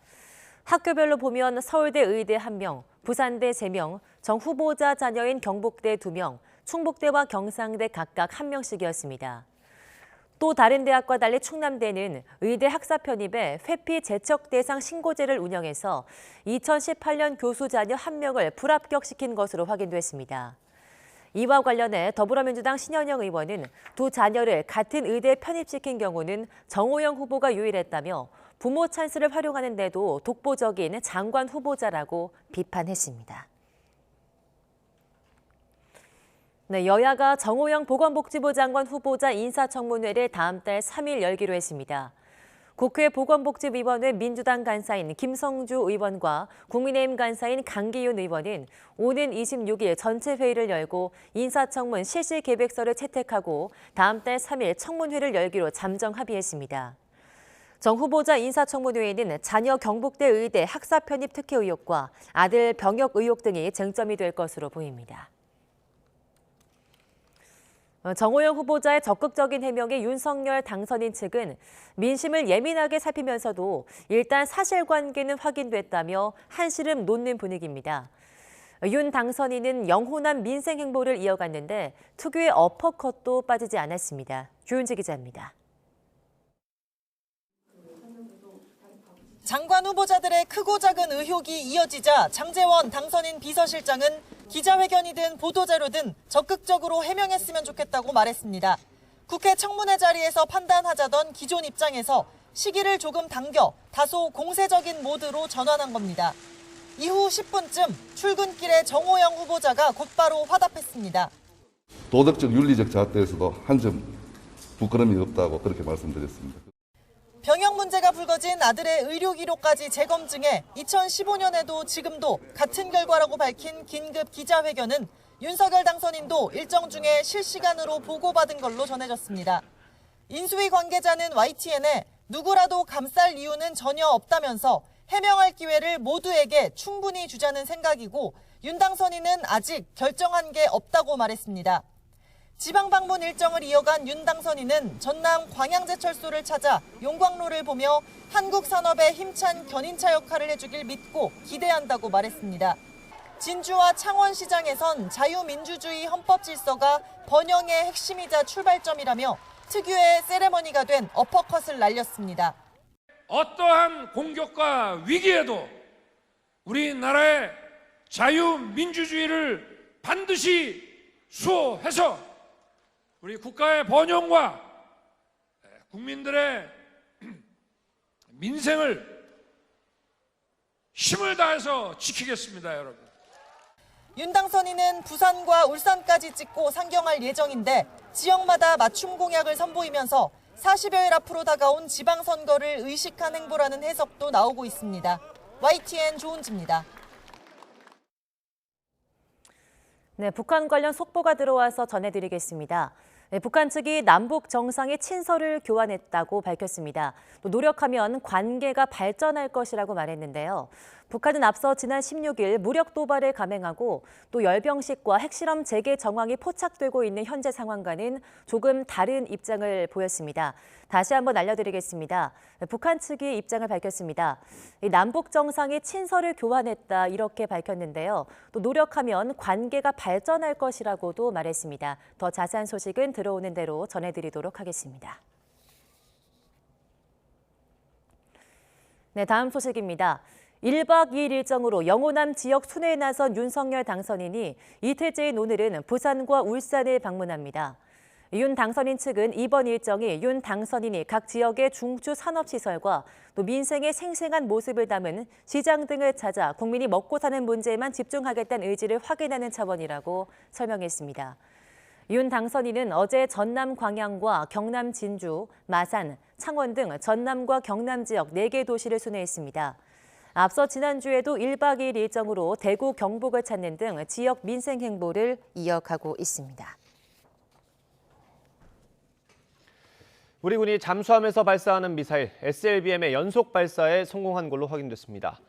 학교별로 보면 서울대 의대 1명, 부산대 3명, 정 후보자 자녀인 경북대 2명, 충북대와 경상대 각각 1명씩이었습니다. 또 다른 대학과 달리 충남대는 의대 학사 편입에 회피 재척 대상 신고제를 운영해서 2018년 교수 자녀 1명을 불합격시킨 것으로 확인됐습니다. 이와 관련해 더불어민주당 신현영 의원은 두 자녀를 같은 의대에 편입시킨 경우는 정호영 후보가 유일했다며 부모 찬스를 활용하는 데도 독보적인 장관 후보자라고 비판했습니다. 네, 여야가 정호영 보건복지부 장관 후보자 인사청문회를 다음 달 3일 열기로 했습니다. 국회 보건복지위원회 민주당 간사인 김성주 의원과 국민의힘 간사인 강기윤 의원은 오는 26일 전체 회의를 열고 인사청문 실시 계획서를 채택하고 다음 달 3일 청문회를 열기로 잠정 합의했습니다. 정 후보자 인사청문회에는 자녀 경북대 의대 학사 편입 특혜 의혹과 아들 병역 의혹 등이 쟁점이 될 것으로 보입니다. 정호영 후보자의 적극적인 해명에 윤석열 당선인 측은 민심을 예민하게 살피면서도 일단 사실관계는 확인됐다며 한시름 놓는 분위기입니다. 윤 당선인은 영호남 민생 행보를 이어갔는데 특유의 어퍼컷도 빠지지 않았습니다. 조윤지 기자입니다. 장관 후보자들의 크고 작은 의혹이 이어지자 장제원 당선인 비서실장은 기자회견이든 보도자료든 적극적으로 해명했으면 좋겠다고 말했습니다. 국회 청문회 자리에서 판단하자던 기존 입장에서 시기를 조금 당겨 다소 공세적인 모드로 전환한 겁니다. 이후 10분쯤 출근길에 정호영 후보자가 곧바로 화답했습니다. 도덕적 윤리적 잣대에서도 한 점 부끄러움이 없다고 그렇게 말씀드렸습니다. 병역 문제가 불거진 아들의 의료 기록까지 재검증해 2015년에도 지금도 같은 결과라고 밝힌 긴급 기자회견은 윤석열 당선인도 일정 중에 실시간으로 보고받은 걸로 전해졌습니다. 인수위 관계자는 YTN에 누구라도 감쌀 이유는 전혀 없다면서 해명할 기회를 모두에게 충분히 주자는 생각이고 윤 당선인은 아직 결정한 게 없다고 말했습니다. 지방 방문 일정을 이어간 윤 당선인은 전남 광양제철소를 찾아 용광로를 보며 한국 산업의 힘찬 견인차 역할을 해주길 믿고 기대한다고 말했습니다. 진주와 창원시장에선 자유민주주의 헌법 질서가 번영의 핵심이자 출발점이라며 특유의 세레머니가 된 어퍼컷을 날렸습니다. 어떠한 공격과 위기에도 우리나라의 자유민주주의를 반드시 수호해서 우리 국가의 번영과 국민들의 민생을 힘을 다해서 지키겠습니다, 여러분. 윤 당선인은 부산과 울산까지 찍고 상경할 예정인데 지역마다 맞춤 공약을 선보이면서 40여일 앞으로 다가온 지방선거를 의식한 행보라는 해석도 나오고 있습니다. YTN 조은지입니다. 네, 북한 관련 속보가 들어와서 전해드리겠습니다. 네, 북한 측이 남북 정상의 친서를 교환했다고 밝혔습니다. 또 노력하면 관계가 발전할 것이라고 말했는데요. 북한은 앞서 지난 16일 무력 도발을 감행하고 또 열병식과 핵실험 재개 정황이 포착되고 있는 현재 상황과는 조금 다른 입장을 보였습니다. 다시 한번 알려드리겠습니다. 북한 측이 입장을 밝혔습니다. 남북 정상이 친서를 교환했다 이렇게 밝혔는데요. 또 노력하면 관계가 발전할 것이라고도 말했습니다. 더 자세한 소식은 들어오는 대로 전해드리도록 하겠습니다. 네, 다음 소식입니다. 1박 2일 일정으로 영호남 지역 순회에 나선 윤석열 당선인이 이틀째인 오늘은 부산과 울산을 방문합니다. 윤 당선인 측은 이번 일정이 윤 당선인이 각 지역의 중추 산업시설과 또 민생의 생생한 모습을 담은 시장 등을 찾아 국민이 먹고 사는 문제에만 집중하겠다는 의지를 확인하는 차원이라고 설명했습니다. 윤 당선인은 어제 전남 광양과 경남 진주, 마산, 창원 등 전남과 경남 지역 4개 도시를 순회했습니다. 앞서 지난주에도 1박 2일 일정으로 대구, 경북을 찾는 등 지역 민생 행보를 이어가고 있습니다. 우리 군이 잠수함에서 발사하는 미사일 SLBM의 연속 발사에 성공한 걸로 확인됐습니다.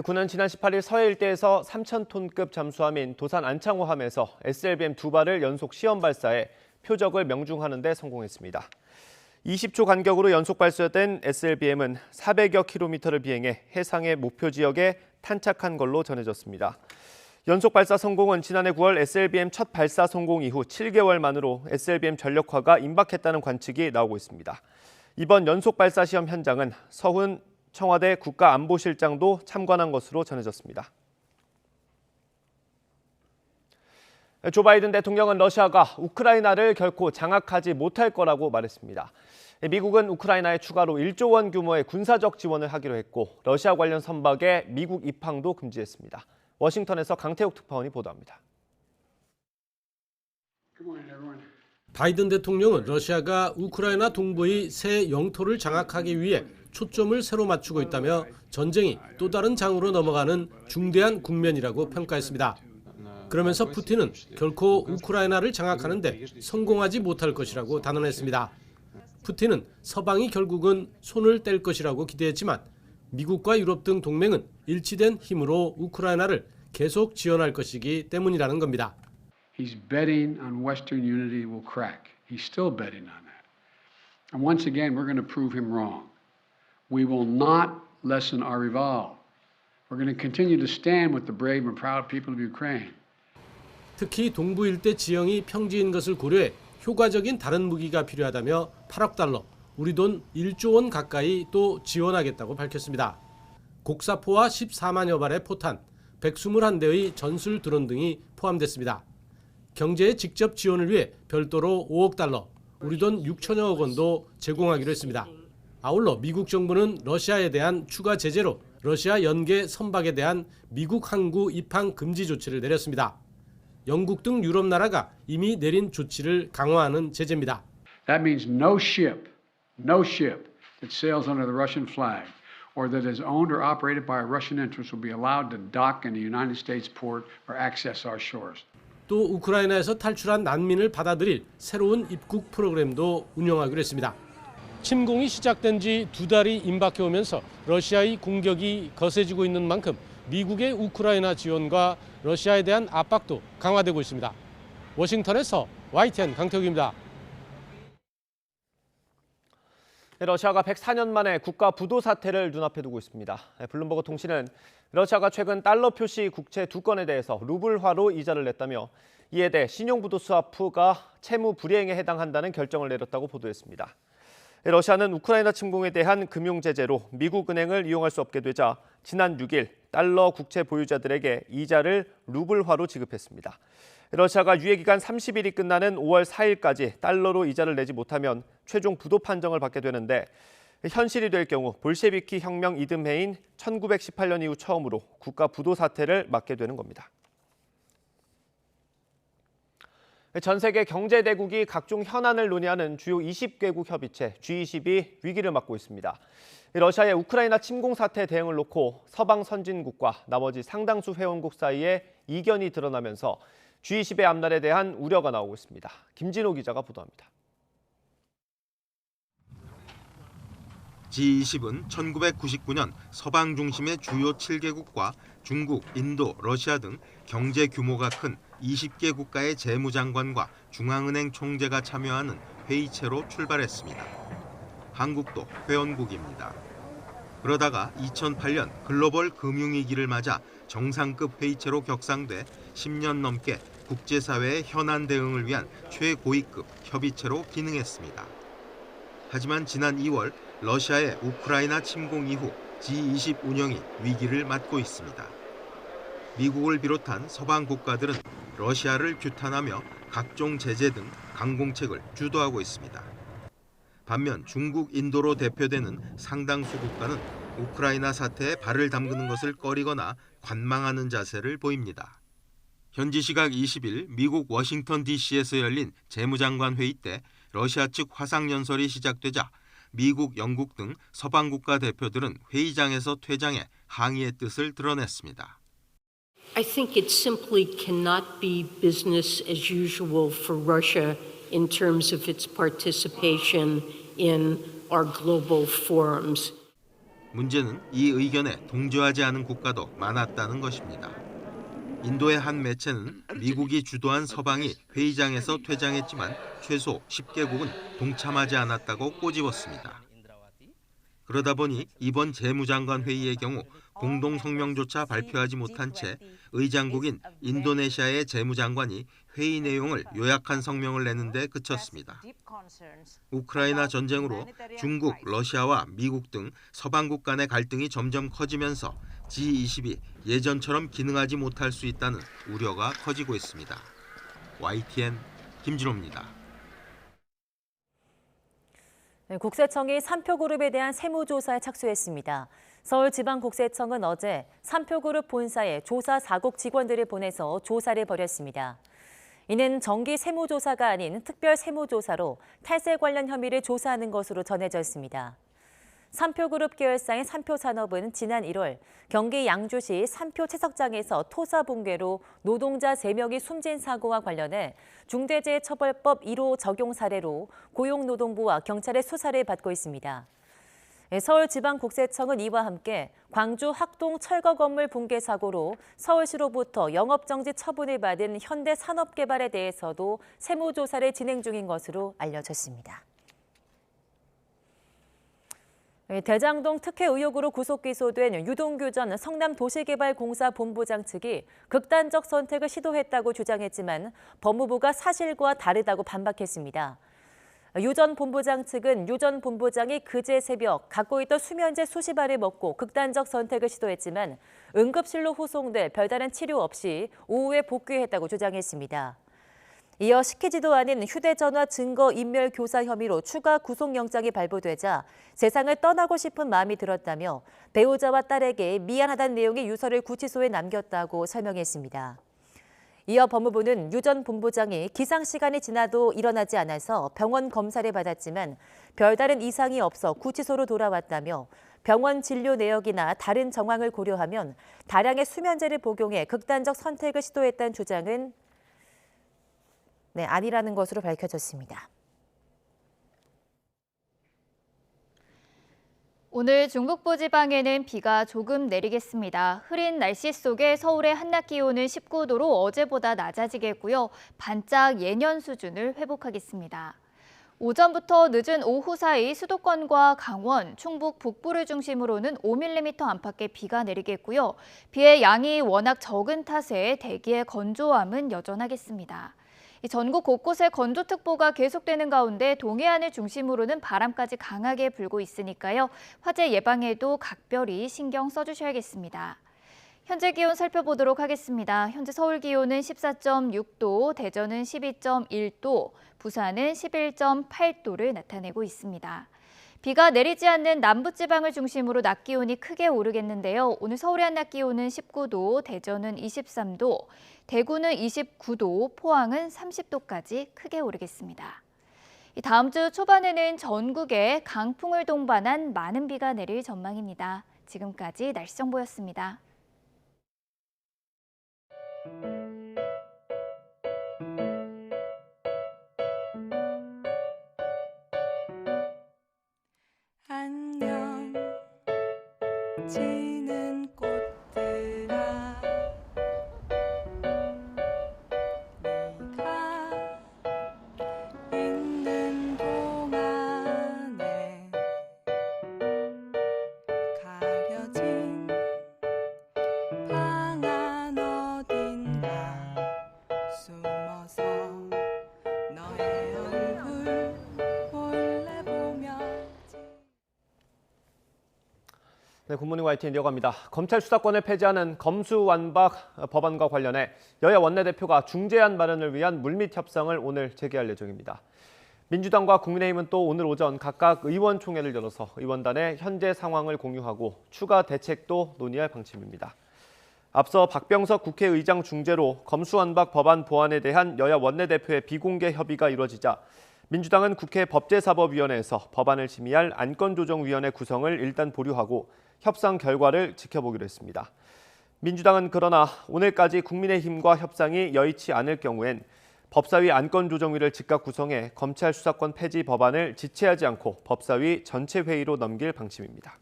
군은 지난 18일 서해 일대에서 3,000톤급 잠수함인 도산 안창호함에서 SLBM 2발을 연속 시험 발사해 표적을 명중하는 데 성공했습니다. 20초 간격으로 연속 발사된 SLBM은 400여 킬로미터를 비행해 해상의 목표 지역에 탄착한 걸로 전해졌습니다. 연속 발사 성공은 지난해 9월 SLBM 첫 발사 성공 이후 7개월 만으로 SLBM 전력화가 임박했다는 관측이 나오고 있습니다. 이번 연속 발사 시험 현장은 서훈 청와대 국가안보실장도 참관한 것으로 전해졌습니다. 조 바이든 대통령은 러시아가 우크라이나를 결코 장악하지 못할 거라고 말했습니다. 미국은 우크라이나에 추가로 1조 원 규모의 군사적 지원을 하기로 했고 러시아 관련 선박의 미국 입항도 금지했습니다. 워싱턴에서 강태욱 특파원이 보도합니다. 바이든 대통령은 러시아가 우크라이나 동부의 새 영토를 장악하기 위해 초점을 새로 맞추고 있다며 전쟁이 또 다른 장으로 넘어가는 중대한 국면이라고 평가했습니다. 그러면서 푸틴은 결코 우크라이나를 장악하는 데 성공하지 못할 것이라고 단언했습니다. 푸틴은 서방이 결국은 손을 뗄 것이라고 기대했지만 미국과 유럽 등 동맹은 일치된 힘으로 우크라이나를 계속 지원할 것이기 때문이라는 겁니다. He's betting on Western unity will crack. He's still betting on that. And once again, we're going to prove him wrong. We will not lessen our resolve. We're going to continue to stand with the brave and proud people of Ukraine. 특히 동부 일대 지형이 평지인 것을 고려해 효과적인 다른 무기가 필요하다며 8억 달러, 우리 돈 1조 원 가까이 또 지원하겠다고 밝혔습니다. 곡사포와 14만여 발의 포탄, 121대의 전술 드론 등이 포함됐습니다. 경제에 직접 지원을 위해 별도로 5억 달러, 우리 돈 6천여억 원도 제공하기로 했습니다. 아울러 미국 정부는 러시아에 대한 추가 제재로 러시아 연계 선박에 대한 미국 항구 입항 금지 조치를 내렸습니다. 영국 등 유럽 나라가 이미 내린 조치를 강화하는 제재입니다. That means no ship that sails under the Russian flag or that is owned or operated by a Russian interest will be allowed to dock in a United States port or access our shores. 또 우크라이나에서 탈출한 난민을 받아들일 새로운 입국 프로그램도 운영하기로 했습니다. 침공이 시작된 지 2달이 임박해 오면서 러시아의 공격이 거세지고 있는 만큼 미국의 우크라이나 지원과 러시아에 대한 압박도 강화되고 있습니다. 워싱턴에서 YTN 강태욱입니다. 러시아가 104년 만에 국가 부도 사태를 눈앞에 두고 있습니다. 블룸버그 통신은 러시아가 최근 달러 표시 국채 2건에 대해서 루블화로 이자를 냈다며 이에 대해 신용부도 스와프가 채무 불이행에 해당한다는 결정을 내렸다고 보도했습니다. 러시아는 우크라이나 침공에 대한 금융 제재로 미국 은행을 이용할 수 없게 되자 지난 6일 달러 국채 보유자들에게 이자를 루블화로 지급했습니다. 러시아가 유예기간 30일이 끝나는 5월 4일까지 달러로 이자를 내지 못하면 최종 부도 판정을 받게 되는데 현실이 될 경우 볼셰비키 혁명 이듬해인 1918년 이후 처음으로 국가 부도 사태를 맞게 되는 겁니다. 전 세계 경제 대국이 각종 현안을 논의하는 주요 20개국 협의체 G20이 위기를 맞고 있습니다. 러시아의 우크라이나 침공 사태 대응을 놓고 서방 선진국과 나머지 상당수 회원국 사이에 이견이 드러나면서 G20의 앞날에 대한 우려가 나오고 있습니다. 김진호 기자가 보도합니다. G20은 1999년 서방 중심의 주요 7개국과 중국, 인도, 러시아 등 경제 규모가 큰 20개 국가의 재무장관과 중앙은행 총재가 참여하는 회의체로 출발했습니다. 한국도 회원국입니다. 그러다가 2008년 글로벌 금융위기를 맞아 정상급 회의체로 격상돼 10년 넘게 국제사회의 현안 대응을 위한 최고위급 협의체로 기능했습니다. 하지만 지난 2월 러시아의 우크라이나 침공 이후 G20 운영이 위기를 맞고 있습니다. 미국을 비롯한 서방 국가들은 러시아를 규탄하며 각종 제재 등 강공책을 주도하고 있습니다. 반면 중국, 인도로 대표되는 상당수 국가는 우크라이나 사태에 발을 담그는 것을 꺼리거나 관망하는 자세를 보입니다. 현지 시각 20일 미국 워싱턴 DC에서 열린 재무장관 회의 때 러시아 측 화상연설이 시작되자 미국, 영국 등 서방 국가 대표들은 회의장에서 퇴장해 항의의 뜻을 드러냈습니다. I think it simply cannot be business as usual for Russia in terms of its participation in our global forums. 문제는 이 의견에 동조하지 않은 국가도 많았다는 것입니다. 인도의 한 매체는 미국이 주도한 서방이 회의장에서 퇴장했지만 최소 10개국은 동참하지 않았다고 꼬집었습니다. 그러다 보니 이번 재무장관 회의의 경우 공동 성명조차 발표하지 못한 채 의장국인 인도네시아의 재무장관이 회의 내용을 요약한 성명을 내는데 그쳤습니다. 우크라이나 전쟁으로 중국, 러시아와 미국 등 서방국 간의 갈등이 점점 커지면서 G20이 예전처럼 기능하지 못할 수 있다는 우려가 커지고 있습니다. YTN 김진호입니다. 국세청이 삼표그룹에 대한 세무조사에 착수했습니다. 서울지방국세청은 어제 삼표그룹 본사에 조사 4국 직원들을 보내서 조사를 벌였습니다. 이는 정기 세무조사가 아닌 특별 세무조사로 탈세 관련 혐의를 조사하는 것으로 전해졌습니다. 삼표그룹 계열사인 삼표산업은 지난 1월 경기 양주시 삼표 채석장에서 토사 붕괴로 노동자 3명이 숨진 사고와 관련해 중대재해처벌법 1호 적용 사례로 고용노동부와 경찰의 수사를 받고 있습니다. 서울지방국세청은 이와 함께 광주 학동 철거 건물 붕괴 사고로 서울시로부터 영업정지 처분을 받은 현대산업개발에 대해서도 세무조사를 진행 중인 것으로 알려졌습니다. 대장동 특혜 의혹으로 구속 기소된 유동규 전 성남도시개발공사 본부장 측이 극단적 선택을 시도했다고 주장했지만 법무부가 사실과 다르다고 반박했습니다. 유 전 본부장 측은 유 전 본부장이 그제 새벽 갖고 있던 수면제 수십 알을 먹고 극단적 선택을 시도했지만 응급실로 후송돼 별다른 치료 없이 오후에 복귀했다고 주장했습니다. 이어 시키지도 않은 휴대전화 증거 인멸 교사 혐의로 추가 구속영장이 발부되자 세상을 떠나고 싶은 마음이 들었다며 배우자와 딸에게 미안하다는 내용의 유서를 구치소에 남겼다고 설명했습니다. 이어 법무부는 유 전 본부장이 기상시간이 지나도 일어나지 않아서 병원 검사를 받았지만 별다른 이상이 없어 구치소로 돌아왔다며 병원 진료 내역이나 다른 정황을 고려하면 다량의 수면제를 복용해 극단적 선택을 시도했다는 주장은 아니라는 것으로 밝혀졌습니다. 오늘 중북부 지방에는 비가 조금 내리겠습니다. 흐린 날씨 속에 서울의 한낮 기온은 19도로 어제보다 낮아지겠고요. 반짝 예년 수준을 회복하겠습니다. 오전부터 늦은 오후 사이 수도권과 강원, 충북 북부를 중심으로는 5mm 안팎의 비가 내리겠고요. 비의 양이 워낙 적은 탓에 대기의 건조함은 여전하겠습니다. 전국 곳곳에 건조특보가 계속되는 가운데 동해안을 중심으로는 바람까지 강하게 불고 있으니까요. 화재 예방에도 각별히 신경 써주셔야겠습니다. 현재 기온 살펴보도록 하겠습니다. 현재 서울 기온은 14.6도, 대전은 12.1도, 부산은 11.8도를 나타내고 있습니다. 비가 내리지 않는 남부지방을 중심으로 낮 기온이 크게 오르겠는데요. 오늘 서울의 한낮 기온은 19도, 대전은 23도, 대구는 29도, 포항은 30도까지 크게 오르겠습니다. 다음 주 초반에는 전국에 강풍을 동반한 많은 비가 내릴 전망입니다. 지금까지 날씨 정보였습니다. 안녕 지는 꽃들아 네가 있는 동안에 가려진 방 안 어딘가 숨어서 너의 얼굴 몰래 보며 네, 굿모닝 YTN 이어갑니다. 검찰 수사권을 폐지하는 검수완박 법안과 관련해 여야 원내대표가 중재안 마련을 위한 물밑 협상을 오늘 재개할 예정입니다. 민주당과 국민의힘은 또 오늘 오전 각각 의원총회를 열어서 의원단의 현재 상황을 공유하고 추가 대책도 논의할 방침입니다. 앞서 박병석 국회의장 중재로 검수완박 법안 보완에 대한 여야 원내대표의 비공개 협의가 이뤄지자 민주당은 국회 법제사법위원회에서 법안을 심의할 안건조정위원회 구성을 일단 보류하고 협상 결과를 지켜보기로 했습니다. 민주당은 그러나 오늘까지 국민의힘과 협상이 여의치 않을 경우엔 법사위 안건조정위를 즉각 구성해 검찰 수사권 폐지 법안을 지체하지 않고 법사위 전체 회의로 넘길 방침입니다.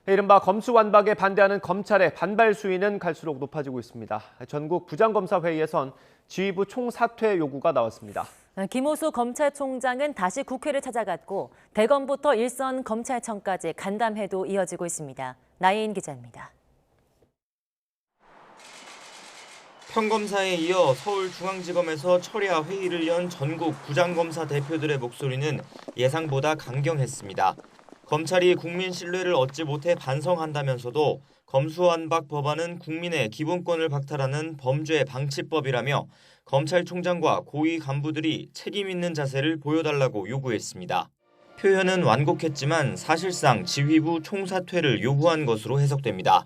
이른바 검수완박에 반대하는 검찰의 반발 수위는 갈수록 높아지고 있습니다. 전국 부장검사회의에선 지휘부 총사퇴 요구가 나왔습니다. 김호수 검찰총장은 다시 국회를 찾아갔고 대검부터 일선 검찰청까지 간담회도 이어지고 있습니다. 나혜인 기자입니다. 평검사에 이어 서울중앙지검에서 철야 회의를 연 전국 부장검사 대표들의 목소리는 예상보다 강경했습니다. 검찰이 국민 신뢰를 얻지 못해 반성한다면서도 검수완박 법안은 국민의 기본권을 박탈하는 범죄 방치법이라며 검찰총장과 고위 간부들이 책임 있는 자세를 보여달라고 요구했습니다. 표현은 완곡했지만 사실상 지휘부 총사퇴를 요구한 것으로 해석됩니다.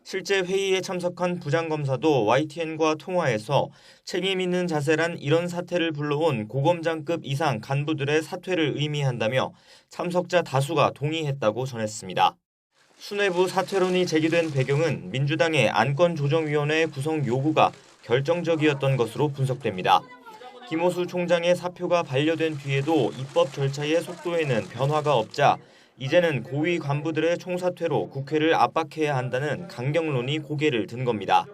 실제 회의에 참석한 부장검사도 YTN과 통화에서 책임 있는 자세란 이런 사태를 불러온 고검장급 이상 간부들의 사퇴를 의미한다며 참석자 다수가 동의했다고 전했습니다. 수뇌부 사퇴론이 제기된 배경은 민주당의 안건조정위원회 구성 요구가 결정적이었던 것으로 분석됩니다. 김호수 총장의 사표가 반려된 뒤에도 입법 절차의 속도에는 변화가 없자 이제는 고위 간부들의 총사퇴로 국회를 압박해야 한다는 강경론이 고개를 든 겁니다.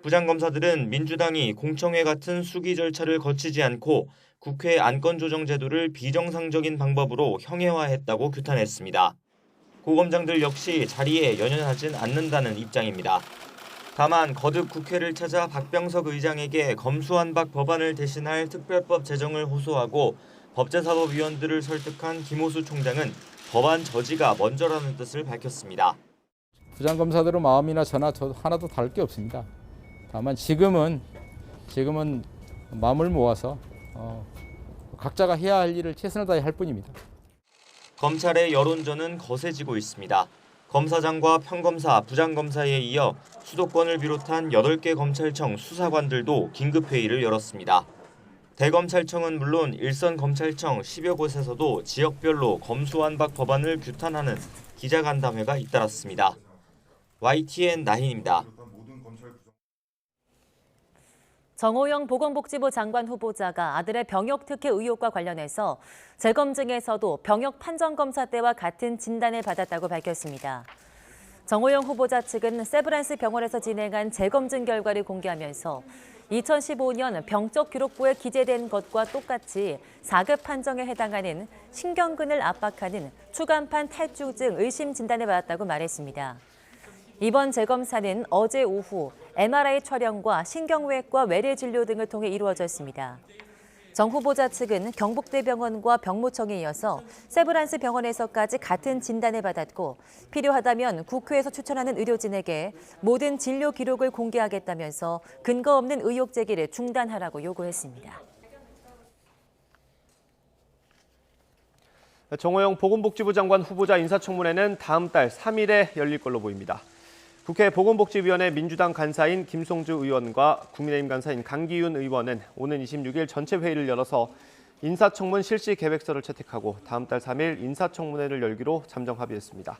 부장검사들은 민주당이 공청회 같은 수기 절차를 거치지 않고 국회 안건조정제도를 비정상적인 방법으로 형해화했다고 규탄했습니다. 고검장들 역시 자리에 연연하진 않는다는 입장입니다. 다만 거듭 국회를 찾아 박병석 의장에게 검수완박 법안을 대신할 특별법 제정을 호소하고 법제사법위원들을 설득한 김호수 총장은 법안 저지가 먼저라는 뜻을 밝혔습니다. 부장검사들의 마음이나 저나 하나도 다를 게 없습니다. 다만 지금은 마음을 모아서 각자가 해야 할 일을 최선을 다해 할 뿐입니다. 검찰의 여론전은 거세지고 있습니다. 검사장과 평검사, 부장검사에 이어 수도권을 비롯한 8개 검찰청 수사관들도 긴급회의를 열었습니다. 대검찰청은 물론 일선 검찰청 10여 곳에서도 지역별로 검수완박 법안을 규탄하는 기자간담회가 잇따랐습니다. YTN 나희입니다. 정호영 보건복지부 장관 후보자가 아들의 병역 특혜 의혹과 관련해서 재검증에서도 병역 판정검사 때와 같은 진단을 받았다고 밝혔습니다. 정호영 후보자 측은 세브란스 병원에서 진행한 재검증 결과를 공개하면서 2015년 병적 기록부에 기재된 것과 똑같이 4급 판정에 해당하는 신경근을 압박하는 추간판 탈주증 의심 진단을 받았다고 말했습니다. 이번 재검사는 어제 오후 MRI 촬영과 신경외과 외래 진료 등을 통해 이루어졌습니다. 정 후보자 측은 경북대병원과 병무청에 이어서 세브란스 병원에서까지 같은 진단을 받았고 필요하다면 국회에서 추천하는 의료진에게 모든 진료 기록을 공개하겠다면서 근거 없는 의혹 제기를 중단하라고 요구했습니다. 정호영 보건복지부 장관 후보자 인사청문회는 다음 달 3일에 열릴 걸로 보입니다. 국회 보건복지위원회 민주당 간사인 김송주 의원과 국민의힘 간사인 강기윤 의원은 오는 26일 전체 회의를 열어서 인사청문 실시 계획서를 채택하고 다음 달 3일 인사청문회를 열기로 잠정 합의했습니다.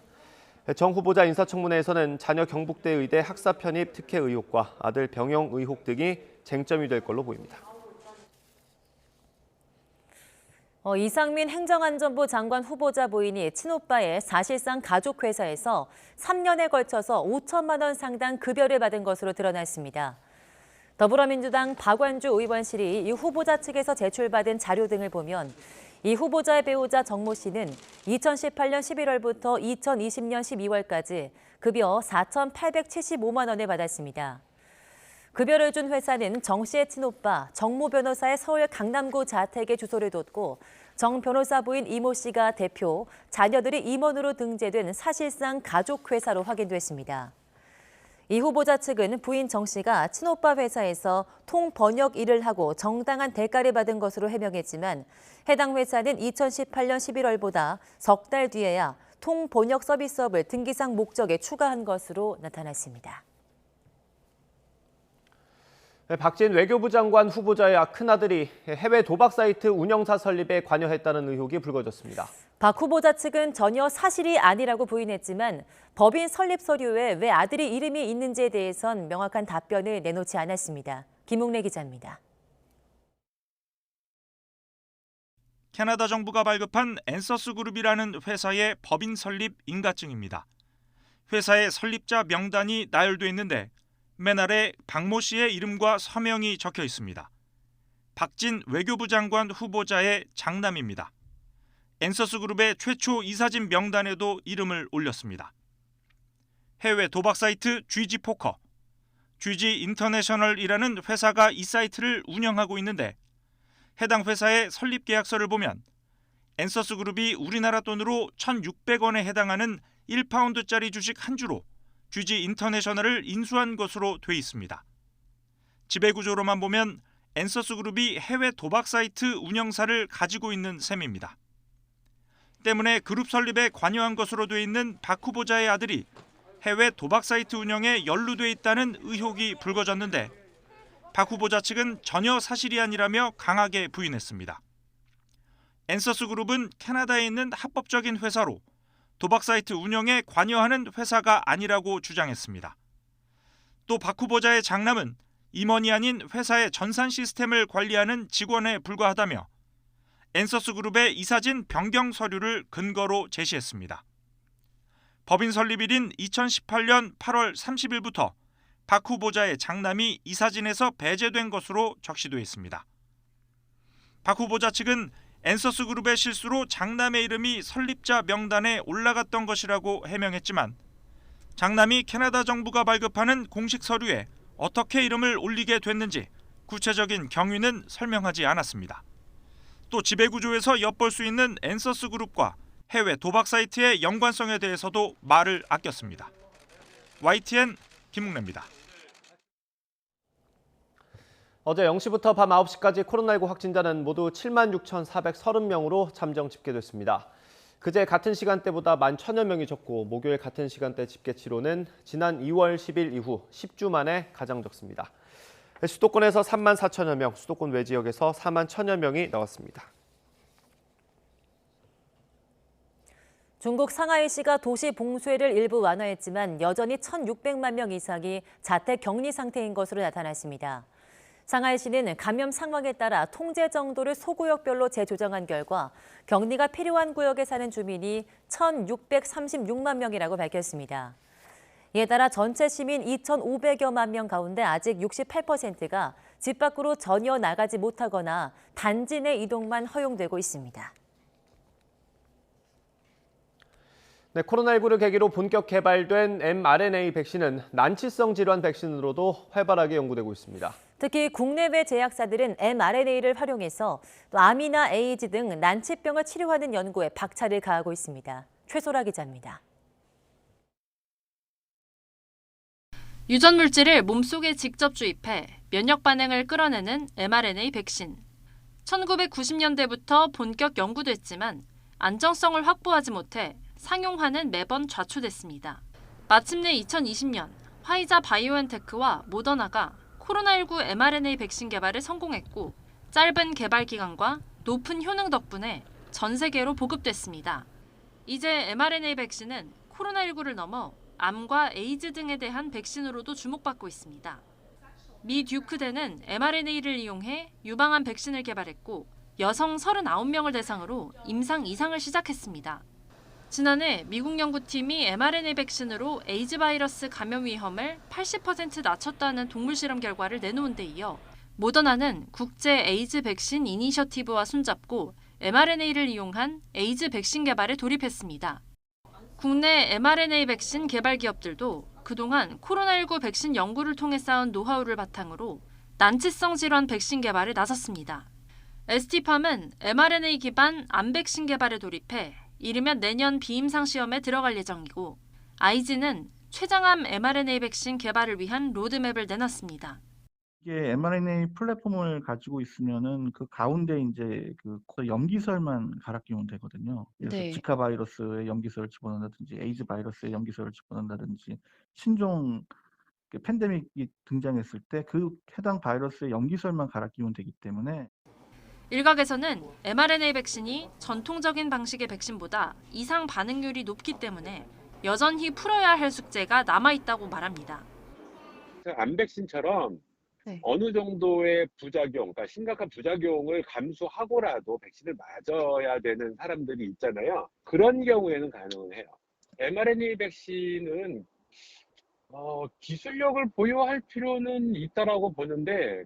정 후보자 인사청문회에서는 자녀 경북대 의대 학사 편입 특혜 의혹과 아들 병영 의혹 등이 쟁점이 될 걸로 보입니다. 이상민 행정안전부 장관 후보자 부인이 친오빠의 사실상 가족회사에서 3년에 걸쳐서 5천만 원 상당 급여를 받은 것으로 드러났습니다. 더불어민주당 박완주 의원실이 이 후보자 측에서 제출받은 자료 등을 보면 이 후보자의 배우자 정모 씨는 2018년 11월부터 2020년 12월까지 급여 4,875만 원을 받았습니다. 급여를 준 회사는 정 씨의 친오빠 정모 변호사의 서울 강남구 자택에 주소를 뒀고 정 변호사 부인 이모 씨가 대표, 자녀들이 임원으로 등재된 사실상 가족회사로 확인됐습니다. 이 후보자 측은 부인 정 씨가 친오빠 회사에서 통번역 일을 하고 정당한 대가를 받은 것으로 해명했지만 해당 회사는 2018년 11월보다 석 달 뒤에야 통번역 서비스업을 등기상 목적에 추가한 것으로 나타났습니다. 박진 외교부 장관 후보자의 큰아들이 해외 도박 사이트 운영사 설립에 관여했다는 의혹이 불거졌습니다. 박 후보자 측은 전혀 사실이 아니라고 부인했지만 법인 설립 서류에 왜 아들이 이름이 있는지에 대해선 명확한 답변을 내놓지 않았습니다. 김웅래 기자입니다. 캐나다 정부가 발급한 앤서스 그룹이라는 회사의 법인 설립 인가증입니다. 회사의 설립자 명단이 나열돼 있는데 맨 아래 박모 씨의 이름과 서명이 적혀 있습니다. 박진 외교부 장관 후보자의 장남입니다. 앤서스 그룹의 최초 이사진 명단에도 이름을 올렸습니다. 해외 도박 사이트 GG 포커, GG 인터내셔널이라는 회사가 이 사이트를 운영하고 있는데 해당 회사의 설립 계약서를 보면 앤서스 그룹이 우리나라 돈으로 1,600원에 해당하는 1파운드짜리 주식 한 주로 GG 인터내셔널을 인수한 것으로 돼 있습니다. 지배구조로만 보면 앤서스 그룹이 해외 도박 사이트 운영사를 가지고 있는 셈입니다. 때문에 그룹 설립에 관여한 것으로 돼 있는 박 후보자의 아들이 해외 도박 사이트 운영에 연루돼 있다는 의혹이 불거졌는데 박 후보자 측은 전혀 사실이 아니라며 강하게 부인했습니다. 앤서스 그룹은 캐나다에 있는 합법적인 회사로 도박 사이트 운영에 관여하는 회사가 아니라고 주장했습니다. 또 박 후보자의 장남은 임원이 아닌 회사의 전산 시스템을 관리하는 직원에 불과하다며 앤서스 그룹의 이사진 변경 서류를 근거로 제시했습니다. 법인 설립일인 2018년 8월 30일부터 박 후보자의 장남이 이사진에서 배제된 것으로 적시돼 있습니다. 박 후보자 측은 앤서스 그룹의 실수로 장남의 이름이 설립자 명단에 올라갔던 것이라고 해명했지만 장남이 캐나다 정부가 발급하는 공식 서류에 어떻게 이름을 올리게 됐는지 구체적인 경위는 설명하지 않았습니다. 또 지배구조에서 엿볼 수 있는 앤서스 그룹과 해외 도박 사이트의 연관성에 대해서도 말을 아꼈습니다. YTN 김웅래입니다. 어제 0시부터 밤 9시까지 코로나19 확진자는 모두 76,430명으로 잠정 집계됐습니다. 그제 같은 시간대보다 11,000여 명이 적고 목요일 같은 시간대 집계 치로는 지난 2월 10일 이후 10주 만에 가장 적습니다. 수도권에서 34,000여 명, 수도권 외 지역에서 41,000여 명이 나왔습니다. 중국 상하이시가 도시 봉쇄를 일부 완화했지만 여전히 1,600만 명 이상이 자택 격리 상태인 것으로 나타났습니다. 상하이시는 감염 상황에 따라 통제 정도를 소구역별로 재조정한 결과 격리가 필요한 구역에 사는 주민이 1,636만 명이라고 밝혔습니다. 이에 따라 전체 시민 2,500여만 명 가운데 아직 68%가 집 밖으로 전혀 나가지 못하거나 단지 내 이동만 허용되고 있습니다. 네, 코로나19를 계기로 본격 개발된 mRNA 백신은 난치성 질환 백신으로도 활발하게 연구되고 있습니다. 특히 국내외 제약사들은 mRNA를 활용해서 또 암이나 에이즈 등 난치병을 치료하는 연구에 박차를 가하고 있습니다. 최소라 기자입니다. 유전 물질을 몸속에 직접 주입해 면역 반응을 끌어내는 mRNA 백신. 1990년대부터 본격 연구됐지만 안정성을 확보하지 못해 상용화는 매번 좌초됐습니다. 마침내 2020년 화이자 바이오엔테크와 모더나가 코로나19 mRNA 백신 개발에 성공했고 짧은 개발 기간과 높은 효능 덕분에 전 세계로 보급됐습니다. 이제 mRNA 백신은 코로나19를 넘어 암과 에이즈 등에 대한 백신으로도 주목받고 있습니다. 미 듀크대는 mRNA를 이용해 유방암 백신을 개발했고 여성 39명을 대상으로 임상 2상을 시작했습니다. 지난해 미국 연구팀이 mRNA 백신으로 에이즈 바이러스 감염 위험을 80% 낮췄다는 동물 실험 결과를 내놓은 데 이어 모더나는 국제 에이즈 백신 이니셔티브와 손잡고 mRNA를 이용한 에이즈 백신 개발에 돌입했습니다. 국내 mRNA 백신 개발 기업들도 그동안 코로나19 백신 연구를 통해 쌓은 노하우를 바탕으로 난치성 질환 백신 개발에 나섰습니다. ST팜은 mRNA 기반 암 백신 개발에 돌입해 이르면 내년 비임상 시험에 들어갈 예정이고 아이즈는 췌장암 mRNA 백신 개발을 위한 로드맵을 내놨습니다. 이게 mRNA 플랫폼을 가지고 있으면은 그 가운데 이제 그 염기설만 갈아 끼우면 되거든요. 그래서 네. 지카 바이러스의 염기설을 집어넣는다든지 에이즈 바이러스의 염기설을 집어넣는다든지 신종 팬데믹이 등장했을 때 그 해당 바이러스의 염기설만 갈아 끼우면 되기 때문에 일각에서는 mRNA 백신이 전통적인 방식의 백신보다 이상 반응률이 높기 때문에 여전히 풀어야 할 숙제가 남아있다고 말합니다. 암 백신처럼 어느 정도의 부작용, 그러니까 심각한 부작용을 감수하고라도 백신을 맞아야 되는 사람들이 있잖아요. 그런 경우에는 가능은 해요. mRNA 백신은 기술력을 보유할 필요는 있다라고 보는데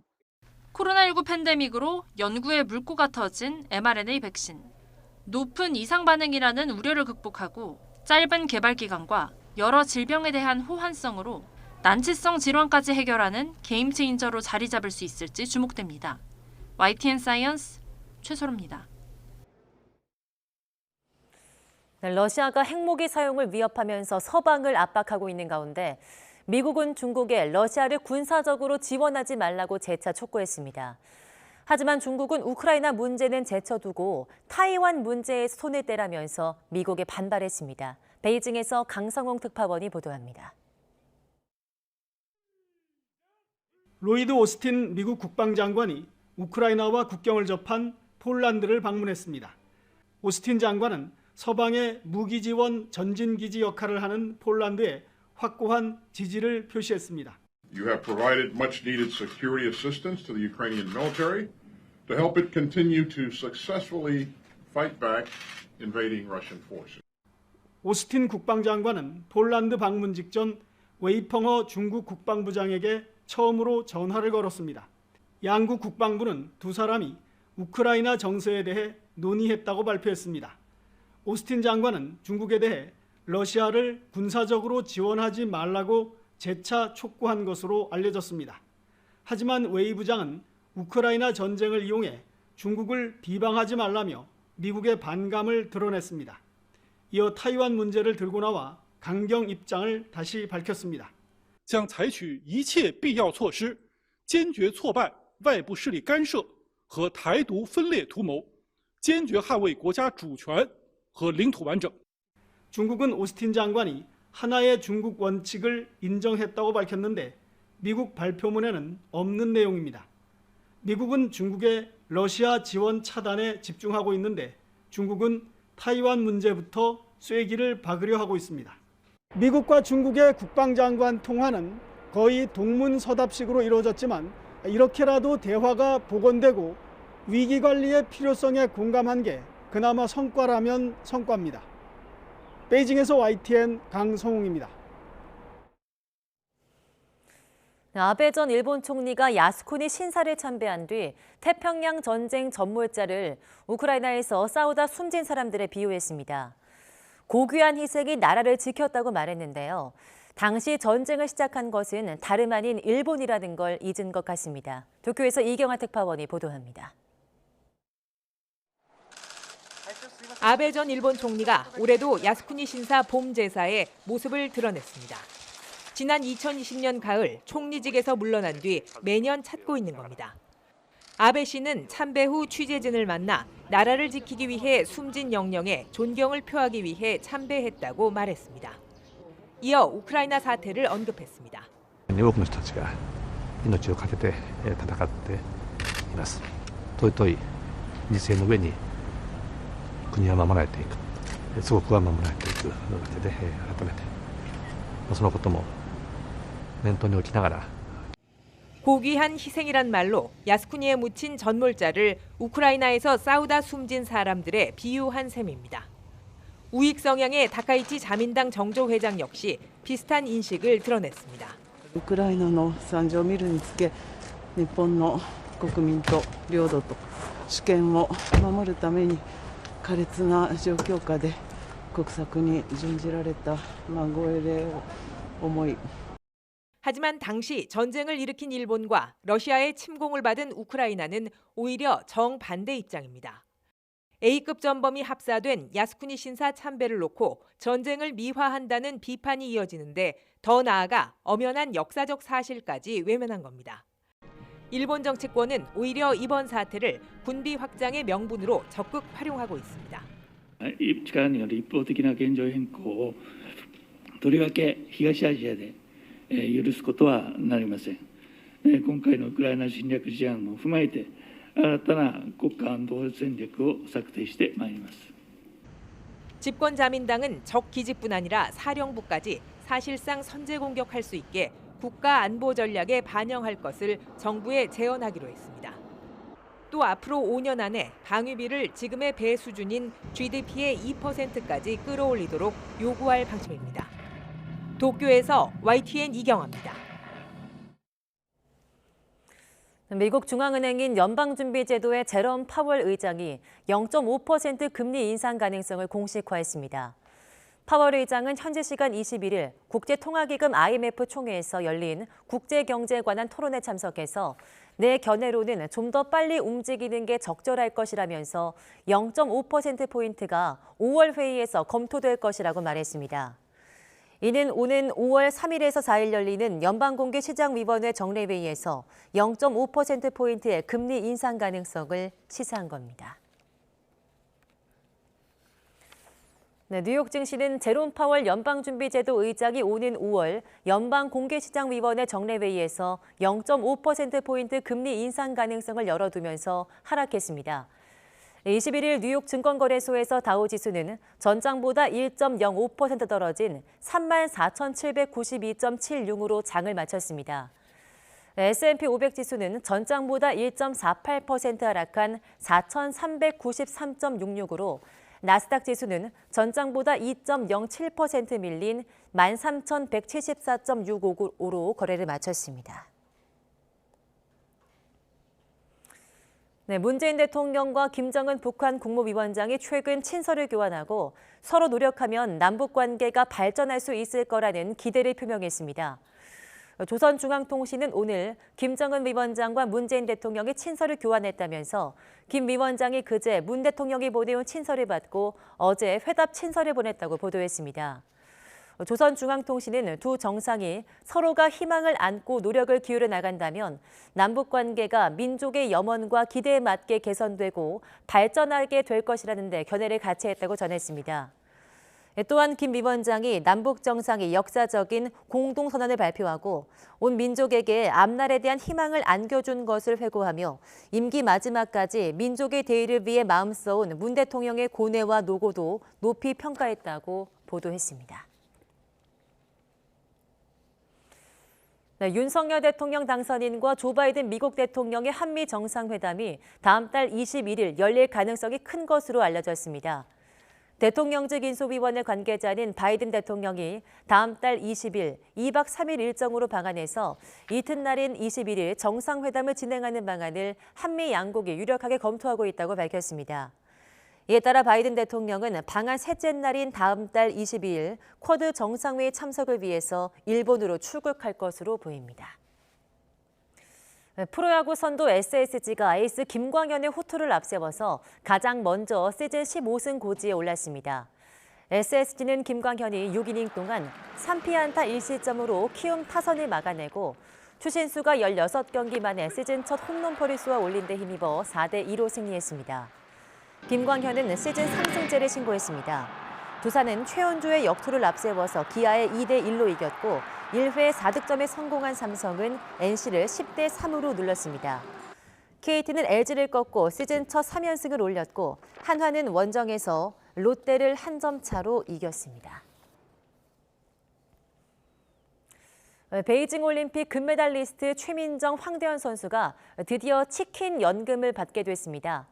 코로나19 팬데믹으로 연구에 물꼬가 터진 mRNA 백신. 높은 이상 반응이라는 우려를 극복하고 짧은 개발 기간과 여러 질병에 대한 호환성으로 난치성 질환까지 해결하는 게임 체인저로 자리 잡을 수 있을지 주목됩니다. YTN 사이언스 최소로입니다. 러시아가 핵무기 사용을 위협하면서 서방을 압박하고 있는 가운데 미국은 중국에 러시아를 군사적으로 지원하지 말라고 재차 촉구했습니다. 하지만 중국은 우크라이나 문제는 제쳐두고 타이완 문제에 손을 떼라면서 미국에 반발했습니다. 베이징에서 강성홍 특파원이 보도합니다. 로이드 오스틴 미국 국방장관이 우크라이나와 국경을 접한 폴란드를 방문했습니다. 오스틴 장관은 서방의 무기 지원 전진기지 역할을 하는 폴란드에 확고한 지지를 표시했습니다. You have provided much needed security assistance to the Ukrainian military to help it continue to successfully fight back invading Russian forces. 오스틴 국방장관은 폴란드 방문 직전 웨이펑허 중국 국방부장에게 처음으로 전화를 걸었습니다. 양국 국방부는 두 사람이 우크라이나 정세에 대해 논의했다고 발표했습니다. 오스틴 장관은 중국에 대해 러시아를 군사적으로 지원하지 말라고 재차 촉구한 것으로 알려졌습니다. 하지만 웨이 부장은 우크라이나 전쟁을 이용해 중국을 비방하지 말라며 미국의 반감을 드러냈습니다. 이어 타이완 문제를 들고 나와 강경 입장을 다시 밝혔습니다. 将采取一切必要措施，坚决挫败外部势力干涉和台独分裂图谋，坚决捍卫国家主权和领土完整。 중국은 오스틴 장관이 하나의 중국 원칙을 인정했다고 밝혔는데 미국 발표문에는 없는 내용입니다. 미국은 중국의 러시아 지원 차단에 집중하고 있는데 중국은 타이완 문제부터 쐐기를 박으려 하고 있습니다. 미국과 중국의 국방장관 통화는 거의 동문서답식으로 이루어졌지만 이렇게라도 대화가 복원되고 위기관리의 필요성에 공감한 게 그나마 성과라면 성과입니다. 베이징에서 YTN 강성웅입니다. 아베 전 일본 총리가 야스쿠니 신사를 참배한 뒤 태평양 전쟁 전몰자를 우크라이나에서 싸우다 숨진 사람들에 비유했습니다. 고귀한 희생이 나라를 지켰다고 말했는데요. 당시 전쟁을 시작한 것은 다름 아닌 일본이라는 걸 잊은 것 같습니다. 도쿄에서 이경아 특파원이 보도합니다. 아베 전 일본 총리가 올해도 야스쿠니 신사 봄 제사에 모습을 드러냈습니다. 지난 2020년 가을 총리직에서 물러난 뒤 매년 찾고 있는 겁니다. 아베 씨는 참배 후 취재진을 만나 나라를 지키기 위해 숨진 영령에 존경을 표하기 위해 참배했다고 말했습니다. 이어 우크라이나 사태를 언급했습니다. 多くの人たちが命を懸けて戦っています。尊い犠牲の上に国は守られていく、祖国は守られていくわけで改めてそのことも念頭に置きながら 고귀한 희생이란 말로 야스쿠니에 묻힌 전몰자를 우크라이나에서 싸우다 숨진 사람들의 비유한 셈입니다. 우익 성향의 다카이치 자민당 정조 회장 역시 비슷한 인식을 드러냈습니다. ウクライナの惨状を見るにつけ、日本の国民と領土と主権を守るために苛烈な状況下で国策に準じられたご英霊を思い 하지만 당시 전쟁을 일으킨 일본과 러시아의 침공을 받은 우크라이나는 오히려 정반대 입장입니다. A급 전범이 합사된 야스쿠니 신사 참배를 놓고 전쟁을 미화한다는 비판이 이어지는데 더 나아가 엄연한 역사적 사실까지 외면한 겁니다. 일본 정치권은 오히려 이번 사태를 군비 확장의 명분으로 적극 활용하고 있습니다. 力による一方的な現状変更をとりわけ東アジアで許すことはなりません。今回のウクライナ侵略事案を踏まえて新たな国家安保戦略を策定してまいります。 집권자민당은 적 기지뿐 아니라 사령부까지 사실상 선제 공격할 수 있게 국가 안보 전략에 반영할 것을 정부에 제언하기로 했습니다. 또 앞으로 5년 안에 방위비를 지금의 배 수준인 GDP의 2%까지 끌어올리도록 요구할 방침입니다. 도쿄에서 YTN 이경아입니다. 미국 중앙은행인 연방준비제도의 제롬 파월 의장이 0.5% 금리 인상 가능성을 공식화했습니다. 파월 의장은 현지 시간 21일 국제통화기금 IMF 총회에서 열린 국제경제에 관한 토론에 참석해서 내 견해로는 좀 더 빨리 움직이는 게 적절할 것이라면서 0.5%포인트가 5월 회의에서 검토될 것이라고 말했습니다. 이는 오는 5월 3일에서 4일 열리는 연방공개시장위원회 정례회의에서 0.5%포인트의 금리 인상 가능성을 시사한 겁니다. 네, 뉴욕 증시는 제롬 파월 연방준비제도 의장이 오는 5월 연방공개시장위원회 정례회의에서 0.5%포인트 금리 인상 가능성을 열어두면서 하락했습니다. 21일 뉴욕 증권거래소에서 다우지수는 전장보다 1.05% 떨어진 34,792.76으로 장을 마쳤습니다. S&P 500 지수는 전장보다 1.48% 하락한 4,393.66으로 나스닥 지수는 전장보다 2.07% 밀린 13,174.65로 거래를 마쳤습니다. 네, 문재인 대통령과 김정은 북한 국무위원장이 최근 친서를 교환하고 서로 노력하면 남북 관계가 발전할 수 있을 거라는 기대를 표명했습니다. 조선중앙통신은 오늘 김정은 위원장과 문재인 대통령이 친서를 교환했다면서 김 위원장이 그제 문 대통령이 보내온 친서를 받고 어제 회답 친서를 보냈다고 보도했습니다. 조선중앙통신은 두 정상이 서로가 희망을 안고 노력을 기울여 나간다면 남북 관계가 민족의 염원과 기대에 맞게 개선되고 발전하게 될 것이라는 데 견해를 같이 했다고 전했습니다. 또한 김 위원장이 남북 정상이 역사적인 공동선언을 발표하고 온 민족에게 앞날에 대한 희망을 안겨준 것을 회고하며 임기 마지막까지 민족의 대의를 위해 마음 써온 문 대통령의 고뇌와 노고도 높이 평가했다고 보도했습니다. 네, 윤석열 대통령 당선인과 조 바이든 미국 대통령의 한미 정상회담이 다음 달 21일 열릴 가능성이 큰 것으로 알려졌습니다. 대통령직 인수위원회 관계자는 바이든 대통령이 다음 달 20일 2박 3일 일정으로 방한해서 이튿날인 21일 정상회담을 진행하는 방안을 한미 양국이 유력하게 검토하고 있다고 밝혔습니다. 이에 따라 바이든 대통령은 방한 셋째 날인 다음 달 22일 쿼드 정상회의 참석을 위해서 일본으로 출국할 것으로 보입니다. 프로야구 선도 SSG가 에이스 김광현의 호투를 앞세워서 가장 먼저 시즌 15승 고지에 올랐습니다. SSG는 김광현이 6이닝 동안 3피안타 1실점으로 키움 타선을 막아내고 추신수가 16경기 만에 시즌 첫 홈런 수와 올린 데 힘입어 4대2로 승리했습니다. 김광현은 시즌 3승째를 신고했습니다. 두산은 최원주의 역투를 앞세워서 기아에 2대1로 이겼고 1회 4득점에 성공한 삼성은 NC를 10대3으로 눌렀습니다. KT는 LG를 꺾고 시즌 첫 3연승을 올렸고 한화는 원정에서 롯데를 한 점 차로 이겼습니다. 베이징 올림픽 금메달리스트 최민정, 황대현 선수가 드디어 치킨 연금을 받게 됐습니다.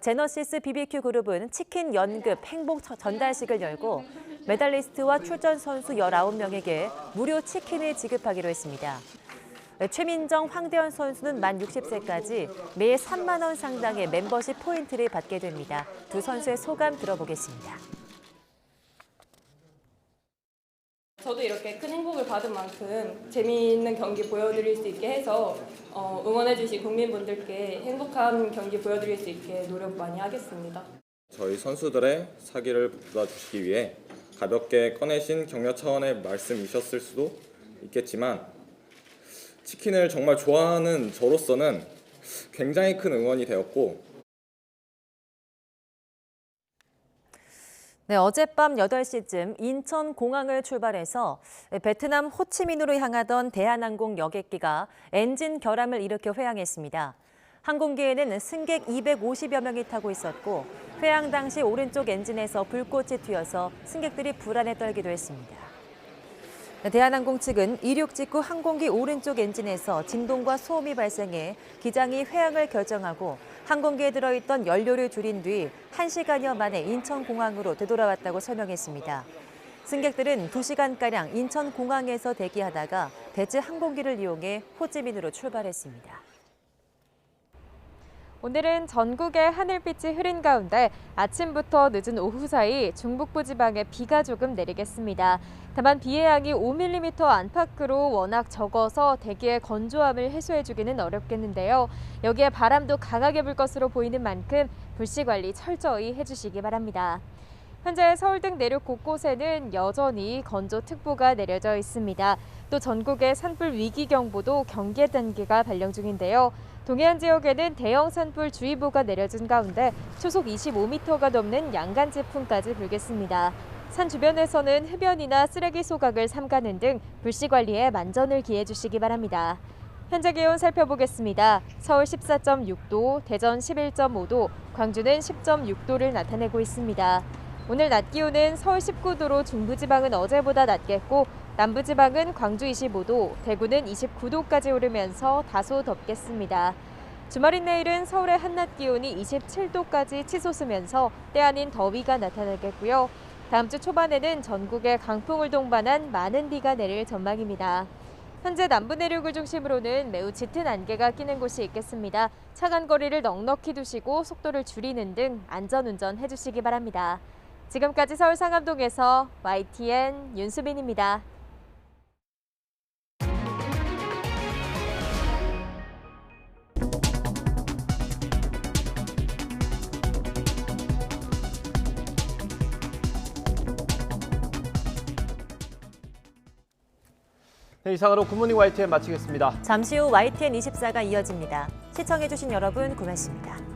제너시스 BBQ 그룹은 치킨 연급 행복 전달식을 열고 메달리스트와 출전 선수 19명에게 무료 치킨을 지급하기로 했습니다. 최민정, 황대현 선수는 만 60세까지 매 3만 원 상당의 멤버십 포인트를 받게 됩니다. 두 선수의 소감 들어보겠습니다. 저도 이렇게 큰 행복을 받은 만큼 재미있는 경기 보여드릴 수 있게 해서 응원해주신 국민분들께 행복한 경기 보여드릴 수 있게 노력 많이 하겠습니다. 저희 선수들의 사기를 북돋아주시기 위해 가볍게 꺼내신 격려 차원의 말씀이셨을 수도 있겠지만 치킨을 정말 좋아하는 저로서는 굉장히 큰 응원이 되었고 네, 어젯밤 8시쯤 인천공항을 출발해서 베트남 호치민으로 향하던 대한항공 여객기가 엔진 결함을 일으켜 회항했습니다. 항공기에는 승객 250여 명이 타고 있었고 회항 당시 오른쪽 엔진에서 불꽃이 튀어서 승객들이 불안에 떨기도 했습니다. 대한항공 측은 이륙 직후 항공기 오른쪽 엔진에서 진동과 소음이 발생해 기장이 회항을 결정하고 항공기에 들어있던 연료를 줄인 뒤 1시간여 만에 인천공항으로 되돌아왔다고 설명했습니다. 승객들은 2시간가량 인천공항에서 대기하다가 대체 항공기를 이용해 호찌민으로 출발했습니다. 오늘은 전국의 하늘빛이 흐린 가운데 아침부터 늦은 오후 사이 중북부 지방에 비가 조금 내리겠습니다. 다만 비의 양이 5mm 안팎으로 워낙 적어서 대기의 건조함을 해소해주기는 어렵겠는데요. 여기에 바람도 강하게 불 것으로 보이는 만큼 불씨 관리 철저히 해주시기 바랍니다. 현재 서울 등 내륙 곳곳에는 여전히 건조특보가 내려져 있습니다. 또 전국에 산불 위기경보도 경계 단계가 발령 중인데요. 동해안 지역에는 대형 산불 주의보가 내려진 가운데 초속 25m가 넘는 양간 제풍까지 불겠습니다. 산 주변에서는 흡연이나 쓰레기 소각을 삼가는 등 불씨 관리에 만전을 기해 주시기 바랍니다. 현재 기온 살펴보겠습니다. 서울 14.6도, 대전 11.5도, 광주는 10.6도를 나타내고 있습니다. 오늘 낮 기온은 서울 19도로 중부지방은 어제보다 낮겠고 남부지방은 광주 25도, 대구는 29도까지 오르면서 다소 덥겠습니다. 주말인 내일은 서울의 한낮 기온이 27도까지 치솟으면서 때 아닌 더위가 나타나겠고요. 다음 주 초반에는 전국에 강풍을 동반한 많은 비가 내릴 전망입니다. 현재 남부 내륙을 중심으로는 매우 짙은 안개가 끼는 곳이 있겠습니다. 차간 거리를 넉넉히 두시고 속도를 줄이는 등 안전운전 해주시기 바랍니다. 지금까지 서울 상암동에서 YTN 윤수빈입니다. 네, 이상으로 굿모닝 YTN 마치겠습니다. 잠시 후 YTN 24가 이어집니다. 시청해주신 여러분 고맙습니다.